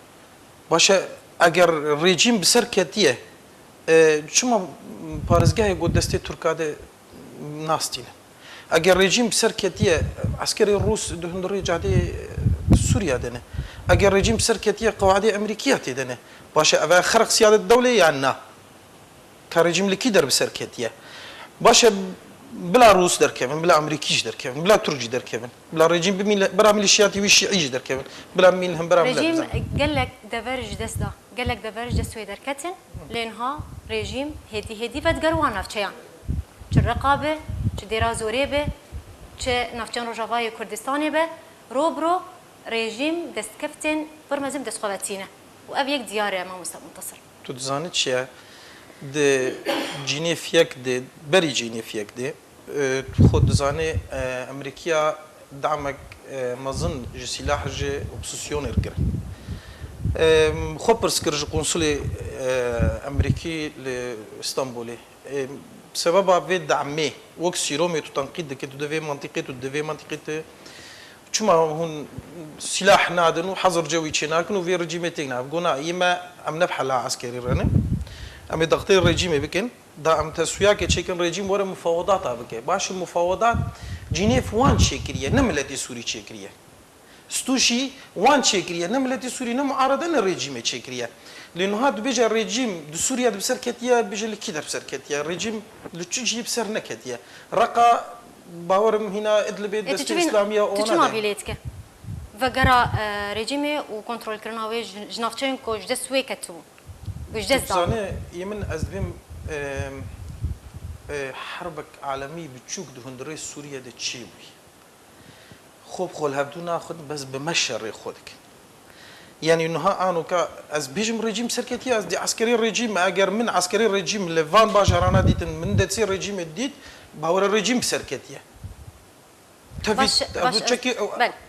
باشا اگر رژیم بسرکتیه شما پارزگاه گود دسته ترکاده ناستینه اگر رژیم بسرکتیه عسكري روس هندوری جاده سوريا دنه اگر رژیم سرکتیه قواعد امریکیه تدنه باشه اول خرق سیاده الدوله يعني كرژیم لکی در بسرکتیه باشه بلا روس در كيفن بلا امريكيش در كيفن بلا تركي در كيفن بلا رژیم برا ميليشياتي وشيعي در كيفن بلا ميلهم برا رژیم قال لك دفرج دسدا قال لك دفرج دسوي در كتن لانها رژیم هدي فتقروان نفچيان چه رقابه چه دیرا زوری به چه نفچان روجاوای کردستانی به روبرو رژیم دست کفتن فرمزم دست خواتینه و اف یک دیاره ما منتصر تو دزانیت چیه د جینیفیک د بری جینیفیک د خود دزانه امریکا دعمك مظن جو سلاح جي اوبسيسيون يركر خبر سكرج قنصلي امريكي لاسطنبول بسبب في دعمه وقت سيرومي تنقيد كي تدفي منطقه چما هون سلاح نادن وحظر جوي تشناكن وفي رجيمتين قلنا يما ام نبحل عسكري رنه ام ضغطي الرجيم بكن دا ام تسويا كي تشيكن رجيم ورا مفاوضات بك باش المفاوضات جنيف وان شكريه نملتي سوري شكريه ستوشي وان شكريه نملتي سوري نمعارضه الرجيم شكريه لانه هذا بيجي الرجيم دو سوريا بسركتيا بيجي لكده بسركتيا الرجيم لتشي بسرنكتيا رقا باورم هنا ادلب دست اسلاميه وانا تشما بيليتك فقرا رجيمي وكنترول كرناوي جنافچنكو جدس ويكتو جدس زانه يمن ازبم حربك عالمي بتشوك دهندري سوريا ده تشيبي خوب خول هبدونا خد بس بمشر خودك يعني انه انو كا از بيجم رجيم سركتي از دي عسكري رجيم اگر من عسكري رجيم لفان باجرانا ديت من دتسي رجيم ديت باور الرجيم بسركتيه تفي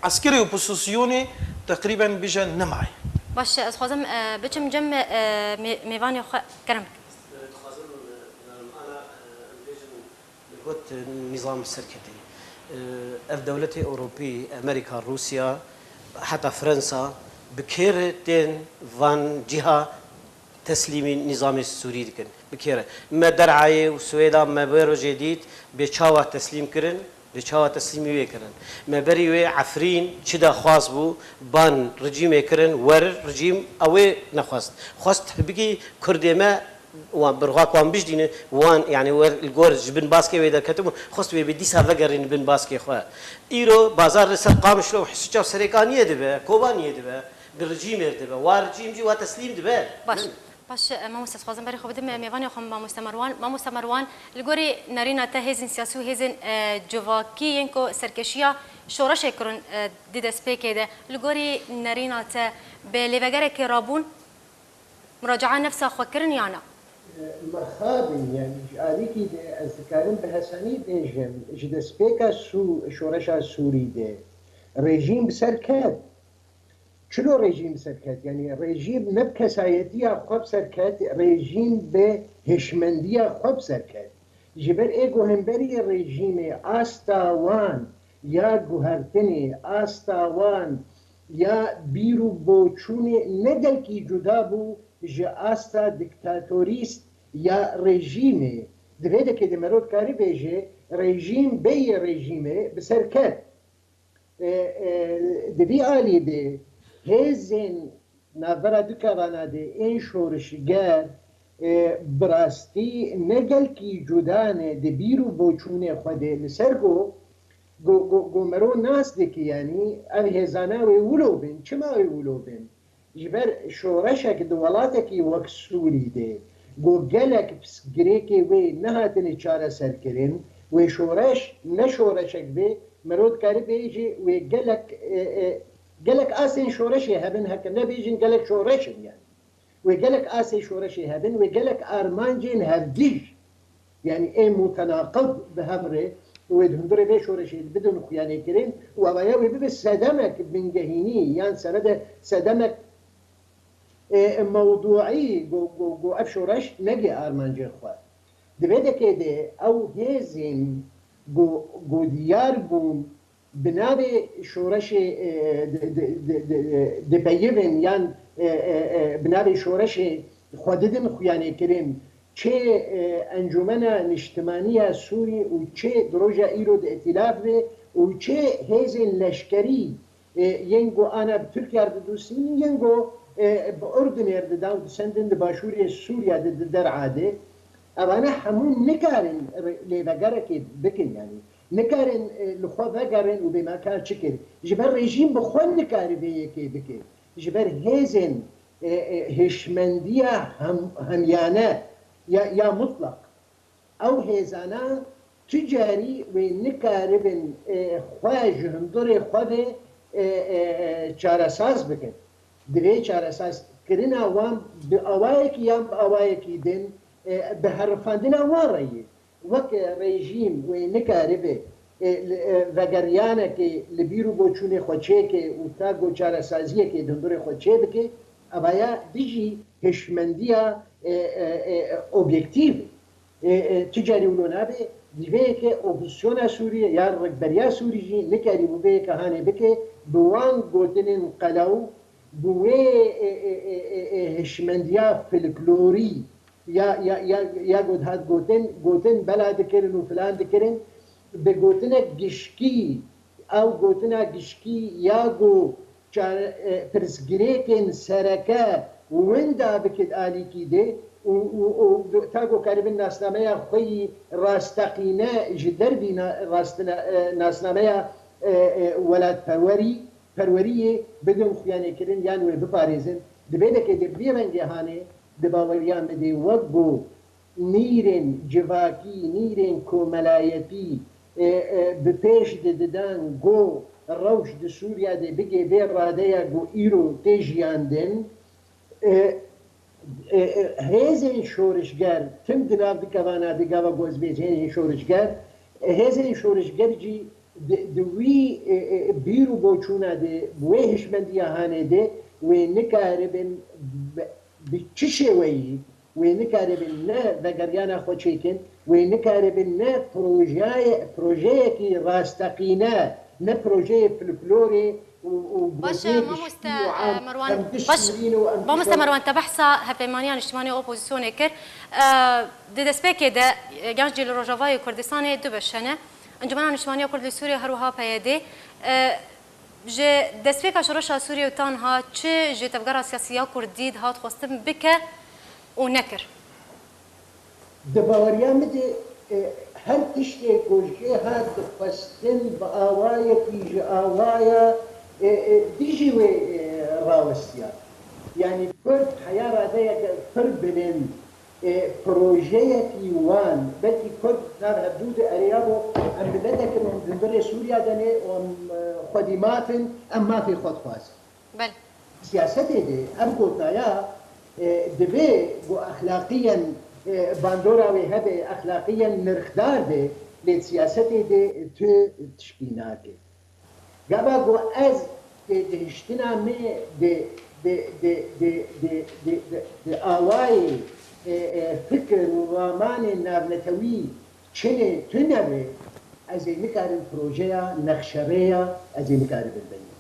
عسكري اوبوزيسيوني تقريبا بيجا نمعي باش از خوازم بچم جم ميواني كرم قلت النظام السركتي اف دولتي اوروبي امريكا روسيا حتى فرنسا بكيرتين فان جهه تسليم النظام السوري دكن بكيره ما درعاي وسويدا ما بيرو جديد بيشاوا تسليم كرن بيشاوا تسليم ويكرن ما بريوي عفرين شدا خاص بو بان رجيم يكرن ور رجيم اوي نخواست خواست بقي كردما وان برغاك وان بجدين وان يعني ور الجور جبن باسكي ويدا كتم خواست بدي سافغرين بن باسكي خوا ايرو بازار سرقام شلو حسچا سريكانيه دبه كوبانيه دبه بالرجيم دبه وارجيم جي وتسليم دبه باش ما مستخدم بري خبدم ميفاني خم ما مستمروان الجوري نارينا تهزن سياسو هزن جوفاكي ينكو سركشيا شورش يكرن ديدس بيكيده الجوري نارينا ت بليفجر كرابون مراجعه نفسها خكرن يانا مخابن يعني عليكي أذكرن بحساني ديجم جدس بيكا شورش سوري ده رژیم سرکرد چلو رژیم سرکرد یعنی رژیم نه کسایتی خوب سرکرد رژیم به هشمندی خوب سرکرد جبر ایگو همبری رژیم آستاوان یا گوهرتنی آستاوان یا بیرو بوچون ندل کی جدا بو جه آستا دیکتاتوریست یا رژیمه دویده که دمرود کاری بیجه رژیم بی رژیمه بسرکرد دوی آلی ده هزین نظر دکارانا ده این شورشگر براستی نگل کی جدانه ده بیرو بوچونه خوده لسر گو مرو ناس ده که یعنی او هزانه وی ولو بین چما وی ولو بین جبر شورشک دوالاته کی وقت سوری ده گو گلک پس گریکی وی نهاتنی چاره سر کرن وی شورش نشورشک بی مرود کاری بیجی وی گلک آسین شورشی هبن هک نبیجین گلک شورشن یعنی وی گلک آسین شورشی هبن وی گلک آرمانجین هفدیش یعنی این متناقض به همره وی دهندره به شورشی بدون خیانه کرین و اویا وی ببه صدمک بنگهینی یعنی سرد صدمک موضوعی گو اف شورش نگی آرمانجین خواه دویده که ده او هزین گو دیار بون بنابه شورش دبیون یعنی بنابه شورش خوددن خیانه کرن چه انجمن اجتماعی سوری و چه دروجه ایرو ده ائتلاف و چه هزین لشکری ینگو آنا ترکیه دوستین ینگو به اردن داو سندن باشوری سوریا در عاده اوانه همون نکارن لیوگره که بکن یعنی نکارن لخوا وگرن و به مکان چکر جبر رژیم بخون نکاری به یکی بکن جبر هزن هشمندی همیانه یا مطلق او هزانه تجاری و نکاری بین خواه جهندور خواه چارساز بکن دوی چارساز کرنا وان بأوایك یان بأوایکی دن بهرفاندنا وان رأيه وك رژیم و نکاره وگریانه که لبیرو بچونه خوچه که و تا گوچاره سازیه که دندور خوچه بکه اویا دیجی هشمندیا اوبیکتیو تجاری ولونابه دیوه که اپوزیسیون سوریه یا رکبریا سوری جی نکاری بوده که هانه بکه بوان گوتنین قلاو بوه هشمندیا فلکلوری یا گوتن بلا دکرن و فلان دکرن به گوتن گشکی او گوتن گشکی یا گو پرسگریکن سرکه وندا بکد آلی کی ده و تاگو کاربن ناسنامه خوی راستقینه جدر بی ناسنامه ولاد پروریه بدون خیانه کرن یعنی بپاریزن دبیده که دبیه من جهانه دباوریان بده وقبو نیرن جواکی نیرن کوملایتی بپیش ددن گو روش د سوریا ده بگه بیر راده گو ایرو تیجیاندن هزین شورشگر تم دناب دکوانا دگاوا گوز بیز هزین شورشگر هزین شورشگر جی دوی بیرو بوچونا ده بوی هشمندی هانه ده و نکاربن بچشه وی و نکاربن نه وگریانا خوچیکن و نکاربن نه پروژه کی راستقینه نه پروژه فلکلوری باش مامۆستا مەروان تە بەحسا هەپەیمانیان نیشتیمانی ئۆپۆزیسیۆنێ کرد دەستپێکێدا گەنجی لە ڕۆژاوای کوردستانی دوو بەشەنە ئەنجومەنا نیشتیمانیە کورد لە سووریا هەروەها پەیەدێ ji destpêka şoreşa Sûriye û tanha çi ji tevgera siyasiya Kurdî hat xwestin bike û nekir. Di baweriya min de her tiştê ku jê hat dixwestin bi awayekî ji awaya dijî wê rawestiya. Yani Kurd heya radeyeke pir bilin projeyekî wan belkî Kurd nav hebdû di eriya bo em biletekin dindirê Sûriya denê xwedî matin em mafê xwe dixwazin. Siyasetê de em gotnaya dibe bu axlaqiyen bandora wê hebe axlaqiyen nirxdar de lê siyasetê de tu tişkî nake. Gaba got ez dihiştina me de awayê fikir û ramanê navnetewî çinê tunebe ez ê nikarim projeya nexşereya ez ê nikarim binî.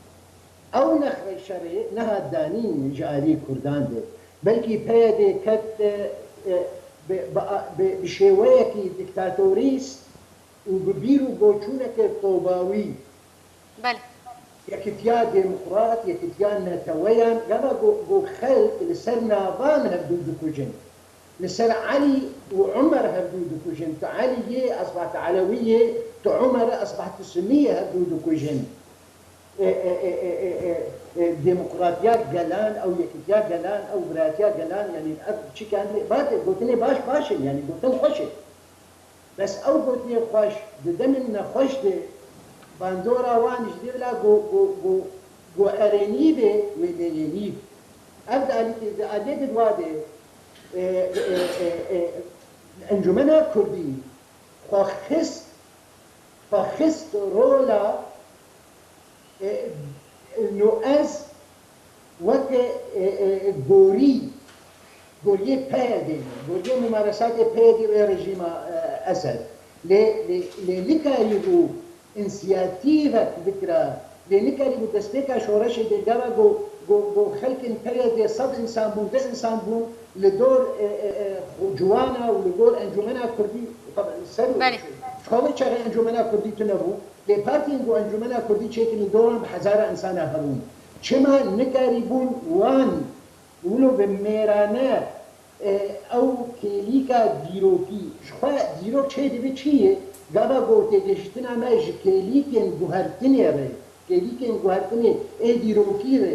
Ew nexşerê nehat danîn ji alî Kurdan de belkî peye de ket bi şêweyekî diktatorîst û bi bîr û boçûneke tobawî yekîtiya demokrat yekîtiya neteweyan gava got xelk li ser navan hevdû dikujin li ser Alî û Umer hevdû dikujin tu Alîyê asbaht Alewiyê tu Umerê asbaht Sunniyê hevdû dikujin demokratiya gelan ew yekîtiya gelan ew biratiya gelan yani ev çikan gotinê başin yani gotin xweş e bes ew gotinê xweş di demin nexweş de bandora wan ji dê bila got erênî be wê lêlênî ev de alî de dwa de encumena Kurdî xwexist rola نوعز وقت گوری پیاده گوری ممارسات پیاده و رژیم اسد لیکاری بو انسیاتیوه بکره لیکاری بو دستپیکا شورش دیگه گو خلق پیاده صد انسان بون ده انسان بون لدور جوانا و لدور انجمنا کردی سرو شخوه چه انجمنا کردی تو نبو لی پارتین گو انجمنا کردی چیکنی دوران به هزار انسان هرون چما نکاری بون وان ولو به میرانه او کلیکا دیروکی شخواه دیروک چه دیوه چیه؟ گابا گوته گشتن همه کلیکن گوهرتنه ره کلیکن گوهرتنه ای دیروکی ره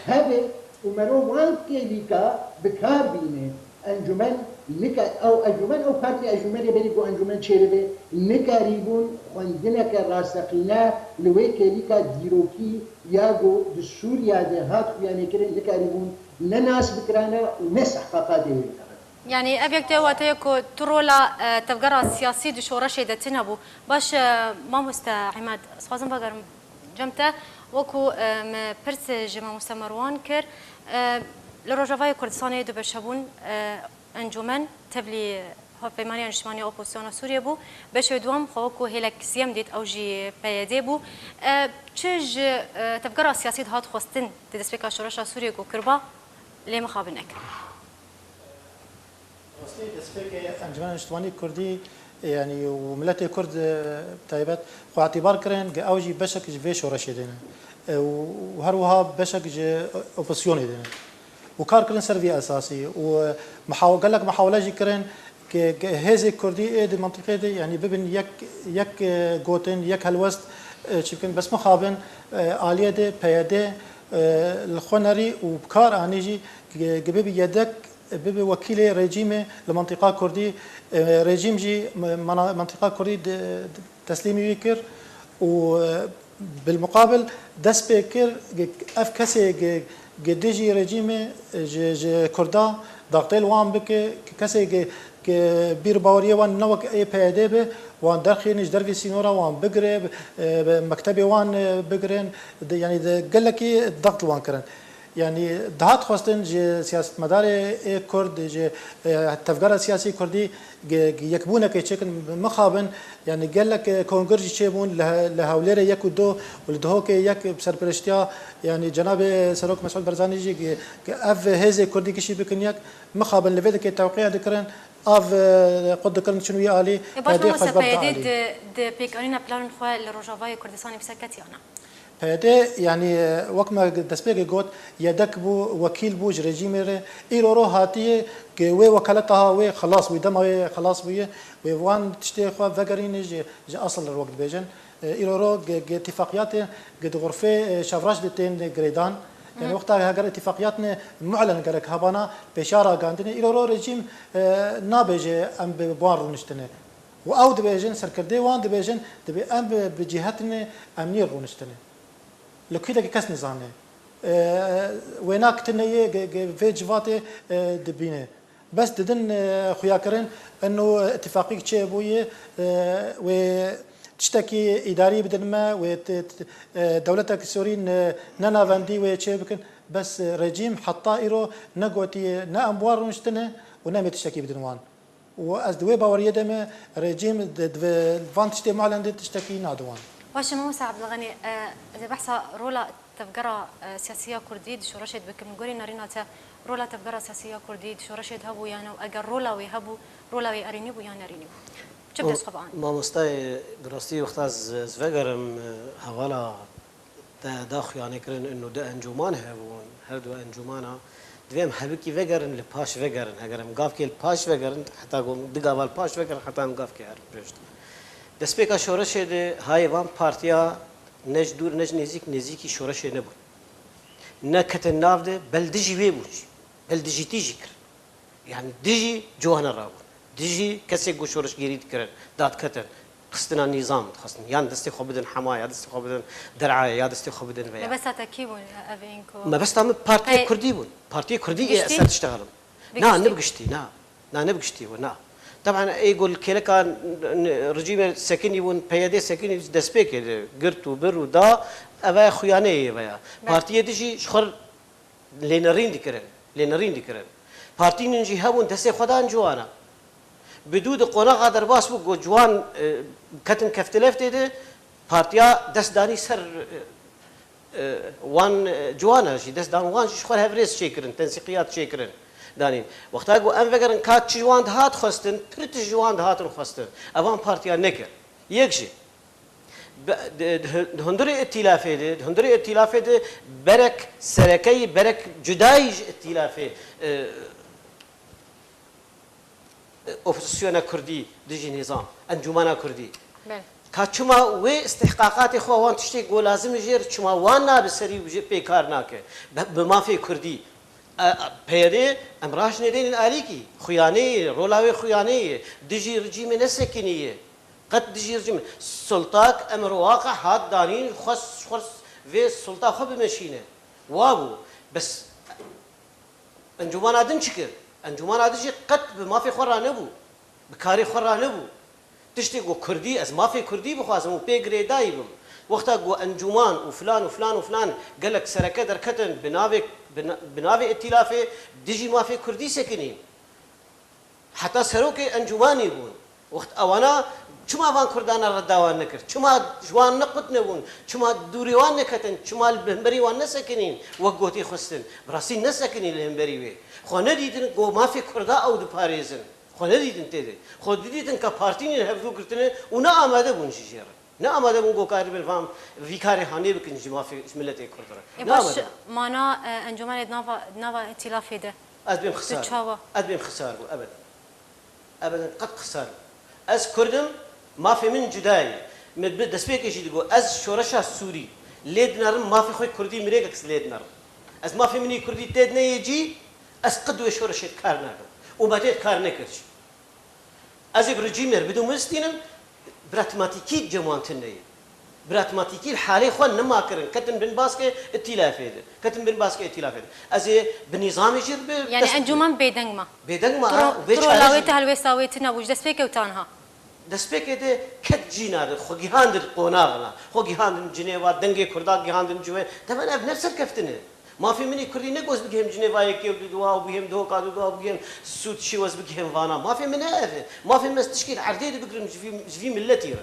هبه ومرو وان کلیکا بکار بینه انجمن نکا او انجمن او پارتی انجمن بری گو انجمن چهره به نکاریبون خوندنه که راستقینه لوی کلیکا دیروکی یا گو د سوریا ده هات خویانه کرن نکاریبون لناس بكرانا وناس احقاقات دي يعني أبيك تواتيكو ترولا تفقرا سياسي دي شورشي دا تنبو باش ما مستا عماد سخوزن بقر جمتا وكو برس جما مستا مروان كر لروجافاي كردستاني دو بشابون انجومن تبلي هفماني انشماني اوبوسيون سوريا بو باش دوام خوكو هيلك سيام ديت او جي بيدي بو تشج تفقرا سياسي هات خوستن تدسبيكا شورشا سوريا كو كربا ليه مخابنك انجمن اجتماعي كردي يعني وملتي كرد تايبات خو اعتبار كرن اوجي بشك في شورش دينا وهروها بشك اوبوسيون دينا وكار كرن سرفي اساسي ومحاول قال لك محاوله جي كرن هذه كردي دي منطقه دي يعني ببن يك جوتن يك هالوست شكل بس مخابن اليه دي بيدي الخنري وبكار انيجي جبب يدك ببي وكيل رجيم لمنطقه كردي رجيم جي منطقه كردي تسليمي ويكر وبالمقابل دس بكر اف كسي قديجي رجيم كردا ضغطيل وان بك كسي بير باوريه وان نوك اي بيدي وان داخل نجدر في سينورا وان بقري مكتبي وان بقرين يعني قال لك الضغط وان كرن يعني دهات خواستن جي سياسة مدار كرد جي تفكير سياسي كردي يكبونه كيشكن مخابن يعني قال لك كونغرجي شيبون لهولير يك ودو ولدهوك يك بسربرشتيا يعني جناب سروك مسعود برزاني جي اف هزي كردي كشي بكن يك مخابن لفيدك التوقيع ذكرن اف قد ذكرن شنو يالي هذه خاص بدي دي بيك اننا بلان خو لروجافاي كردستاني بسكتي انا هذا يعني وقت ما دسبيك قلت يدك بو وكيل بو رجيم إيرو هاتيه كوي وكالتها وي خلاص ويدم خلاص وي ويوان تشتي خو فقرين جي أصل الوقت بيجن إيرو اتفاقيات قد غرفة شفراش دتين جريدان يعني وقتها هاجر اتفاقياتنا معلن قالك هبانا بشارة قاندنا إيرو رجيم نابجة أم بوار نشتنه وأو دبيجن سركردي وان دبيجن دبي أم بجهتنا أمنير رونشتنه لو كده كاس نظامه ويناك تنيه في جواتي دبينه بس ددن خياكرن انه اتفاقيه شيء ابويه وتشتكي اداري بدل ما ودولتك السوريين نانا فاندي وشيء بكن بس رجيم حطا ايرو نقوتي نا اموار نشتنه ونام تشتكي بدن وان وازدوي باور يدم رجيم فانتشتي معلن تشتكي نادوان واش موسى عبد الغني اذا بحثا رولا تفقرا سياسيه كردي شو رشد بك نقولي نارينا رولا تفقرا سياسيه كردي شو رشد هبو يعني اگر رولا ويهبو رولا وياريني بو يعني ريني شو بدس طبعا ما مستاي براستي وقت زفقرم حوالا داخل يعني كرن انه ده انجومان هبون هردو انجومانا دوام حبكي فقرن لباش فقرن اگرم قاف كي الباش فقرن حتى قوم دقا بالباش فقرن حتى قاف كي عرفت دسپیکا شورش ده های وان پارتیا نج دور نج نزیکی شورش نبود نه کت ناف ده بل دجی وی بود بل دجی تیجی کر يعني دجی جوانا راو دجی کسی گو شورش گیرید کرد داد کتن خستنا نظام خستن يعني دستی خوب بدن حمایه دستی خوب بدن درعه یا دستی خوب بدن ویا بس تاكيبون افينكو ما بس تام بارتي كردي بود بارتي كردي اساس تشتغلهم نا نبقشتي نا نبقشتي ونا طبعا يقول كلا كان رجيم سكني ون بيادي سكني دسبيك قرت وبر ودا ابا خيانه ويا بارتي تجي شخر لينرين ديكرن بارتي نجي هبون دسي خدان جوانا بدود قنا قدر باس بو جوان كتن كفتلف دي بارتيا دس داني سر وان جوانا شي دس دان وان شخر هفريس شيكرن تنسيقيات شيكرن دانين وقتا جو ام فكرن كات جوان هات خستن ترت جوان هات خستن ابان بارتيا نكر يكشي هندري ائتلافه برك سركي برك جداي ائتلافه اوبوزيسيون كردي ديجي نظام انجمنا كردي كاتشما وي استحقاقات اخو وان تشتي جو لازم يجير تشما وانا بسري بيكار ناكه بما في كردي بيري امراش ندين الاليكي خياني رولاوي خياني ديجي رجيم نسكنيه قد ديجي رجيم سلطاك امر واقع هاد دانين خص في السلطه خو بمشينه وابو بس انجومان ادن شكر انجومان ادن قد ما في خورا نبو بكاري خورا نبو تشتي قو كردي از ما في كردي بخوازم وبيغري دايبم وقتا قو انجومان وفلان وفلان وفلان قال لك سركه دركتن بنافي ائتلافي ديجي ما في كردي سكنين حتى سروكي انجماني بون وقت اوانا چما وان كردانا رداوان نكر چما جوان نقط نبون چما دوريوان نكتن چما البهمبري وان نسكنين وقوتي خستن براسي نسكنين الهمبري وي خو نديدن قو ما في كردا او دو باريزن خو نديدن تيدي خو ديدن كبارتين هفدو كرتن ونا اماده بون شجير نا اماده بون قو كاري بالفهم في كاري هاني بكن جما في ملتي كردرا باش مانا انجمان نافا ائتلاف ده ادبم خسار ادبم خسار ابدا قد خسار از كردم ما في من جداي دسبيك يجي تقول از شورشا السوري ليد نرم ما في خوي كردي مريكس ليد نرم از ما في مني كردي تدنا يجي از قدوه شورشة كار ناكم وبعدين كار نكرش از برجيمر بدون مستينم براتماتيكي جموان تنية براتماتيكي الحالي خوان نما كرن كتن بن باسكي ائتلافي كتن بن باسكي ائتلافي از بنظام يجر يعني انجمان بيدنما ترولاويته هلويساويتنا وج دسبيك وتانها دسبيك ده كت جينار خو جهاندر قوناغنا خو جهاندر جنيفا دنگي كردا جهاندر جوه طبعا بنفس الكفتنه ما في مني كردي نقوز بجهم جنيفا يكي بدوا وبجهم دوكا دوا وبجهم سود شي وز بجهم فانا ما في منها ما في مس تشكيل عرديد بقرن في ملتي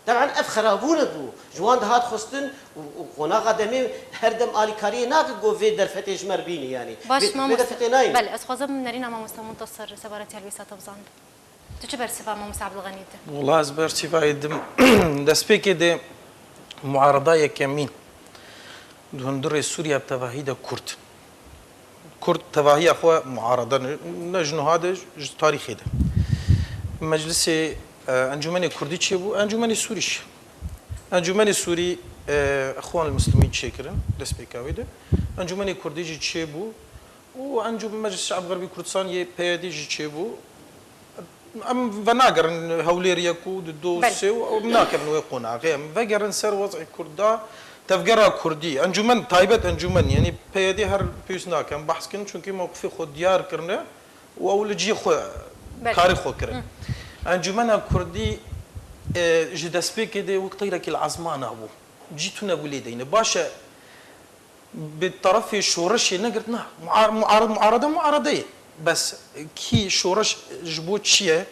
طبعا افخرابونه بو جوان هات خستن وقوناغا دمي هردم الي كاري ناك جو في درفتش مربيني يعني باش ما مستناي بل اسخوزم نرينا ما مستمنتصر سبارتي الويسات بزاند تجبر صفا ما مساعد الغني ده والله أزبر صفا يدم دسبيك ده معارضة يكمين دهندر سوريا بتواهيد كرد تواهي أخوة معارضة نجنو هذا تاريخي ده مجلس أنجمن كردي تشيبو أنجمن سوريش أنجمن سوري أخوان المسلمين تشكرن دسبيك ده أنجمن كردي تشيبو وأنجمن مجلس الشعب الغربي كردستان يبيدي تشيبو ام فناقرن هوليريا كود دوسي ومناكرن ويقونا غيم فقرن سر وضع كردا تفقرها كردي انجمن تايبت انجمن يعني بيدي هر بيسنا كان بحث كن چونكي موقفي خود ديار كرنه واول جي خو كاري خو كرن انجمن كردي جدسبيك دي وقتيرك العزمان ابو جيتنا وليدين باشا بالطرف الشورشي نقرتنا معارضه بس كي شورش جبوت شيء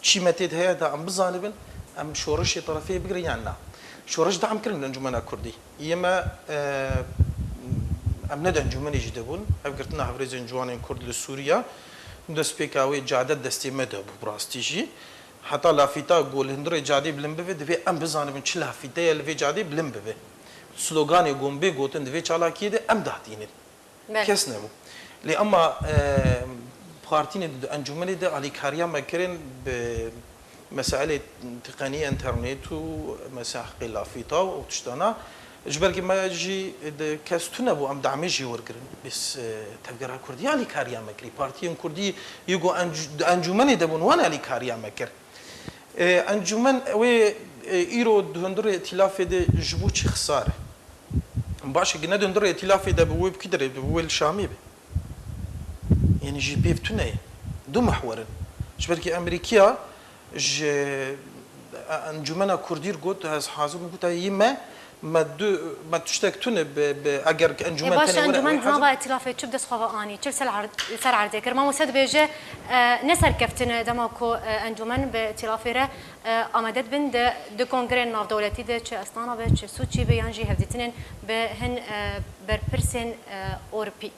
شي متيد هذا عم بزانبن ام شورش طرفي بقري عنا شورش دعم كرن انجمنا كردي يما ام ندى انجمني جدبون افكرتنا هفريز انجوان كرد لسوريا دس بيكاوي جادت دستي مدى براستيجي حتى لافيتا قول هندري جادي بلمبه دفي ام بزانبن چ لافيتا لفي جادي بلمبه سلوغاني غومبي غوتن دفي چالاكي دي ام داتين كسنمو لأما بخارتين أنجمني ده على كاريا مكرن بمسائل تقنية إنترنت ومساح خلافيتا وتشتنا جبر ما يجي كاستنا بو أم دعميجي ورقرن بس تفكرها كردي على كاريا مكري بارتيون كردي يجو أنجمني ده بون على كاريا مكر أنجمن و إيرو دهندر ائتلاف ده جبوتش خسارة باش جنا دهندر ائتلاف ده بويب كدر بويل شامي يعني جي بي فتناي دو محورن شبركي امريكا ج انجمنا كردير قلت هز حاضر قلت يما ما تشتكتون باجر انجمن باش انجمن ما ائتلافي تشب دس خواني تشل سر عرض كرما مسد بيجه نسر كفتن دماكو انجمن بائتلافي امدت بن دو كونغري ناف دولتي ده تش استانا به تش سوتشي بيانجي هفدتنن بهن بربرسن اوربي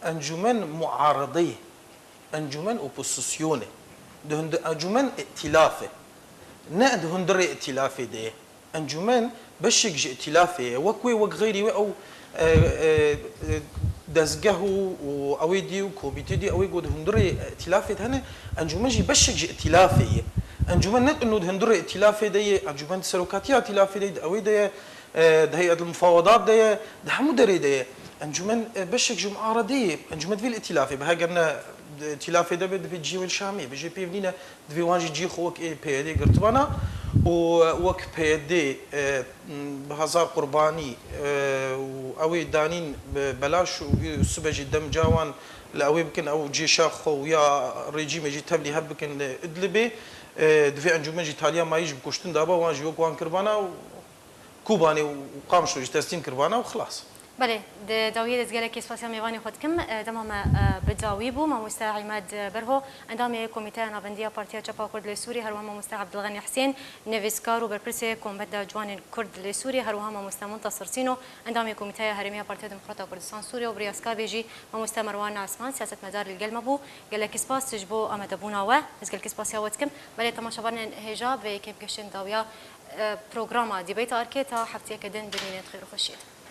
انجمن معارضيه انجمن اوبوزيسيونه ده انجمن ائتلافه نا ده هندر ائتلافه ده انجمن بشك ائتلافه وكوي وغيري او دزجه واويدي وكوبيتي دي اوي قد هندر ائتلافه هنا انجمن جي بشك ائتلافه انجمن نت انه هندر ائتلافه ده انجمن سلوكاتيه ائتلافه ده اوي ده هيئه المفاوضات ده مدري ده انجمن بشك معارضيه انجمن في الائتلافي بها قلنا ائتلافي ده في الجيو الشامي بيجي بي بنينا في وانجي جي خوك اي بي دي قرتبانا ووەک پێدێ بهزار قوربانی و ئەوەی دانین بەلاش و سبەژی دەم جاوان لە ئەوەی بکەن ئەو جێشا خۆ یا ڕێجیمێژی تەبلی هەب بکەن لە ئیدلبێ دوێ ئەنجومەنجی تالیا مایش بکوشتن دابا وانژی وەک وان کردوانە و کوبانێ و قامشۆژی تەستیم کردوانە و خلاص. بله داویه دزگلکی سپاسیا میوانی خود کم دمام بداوی بو ماموستا عماد برهو اندام کمیته نابندی پارتیا چپا کرد لسوری هر وهم ماموستا عبدالغنی حسین نویسکار و برپرس کمبد جوان کرد لسوری هر وهم ماموستا منتصر سینو اندام کمیته هرمی پارتیا دموکرات کردستان سوریه و بریاسکا بیجی ماموستا مروان عثمان سیاست مدار الگلمه بو گلکی سپاس تجبو آمدبونا و دزگلکی سپاسیا ود کم بله تماشاوان هجاب و کم کشن داویا برنامج دیبیت آرکیتا هفته کدن ببینید خیر و خوشید.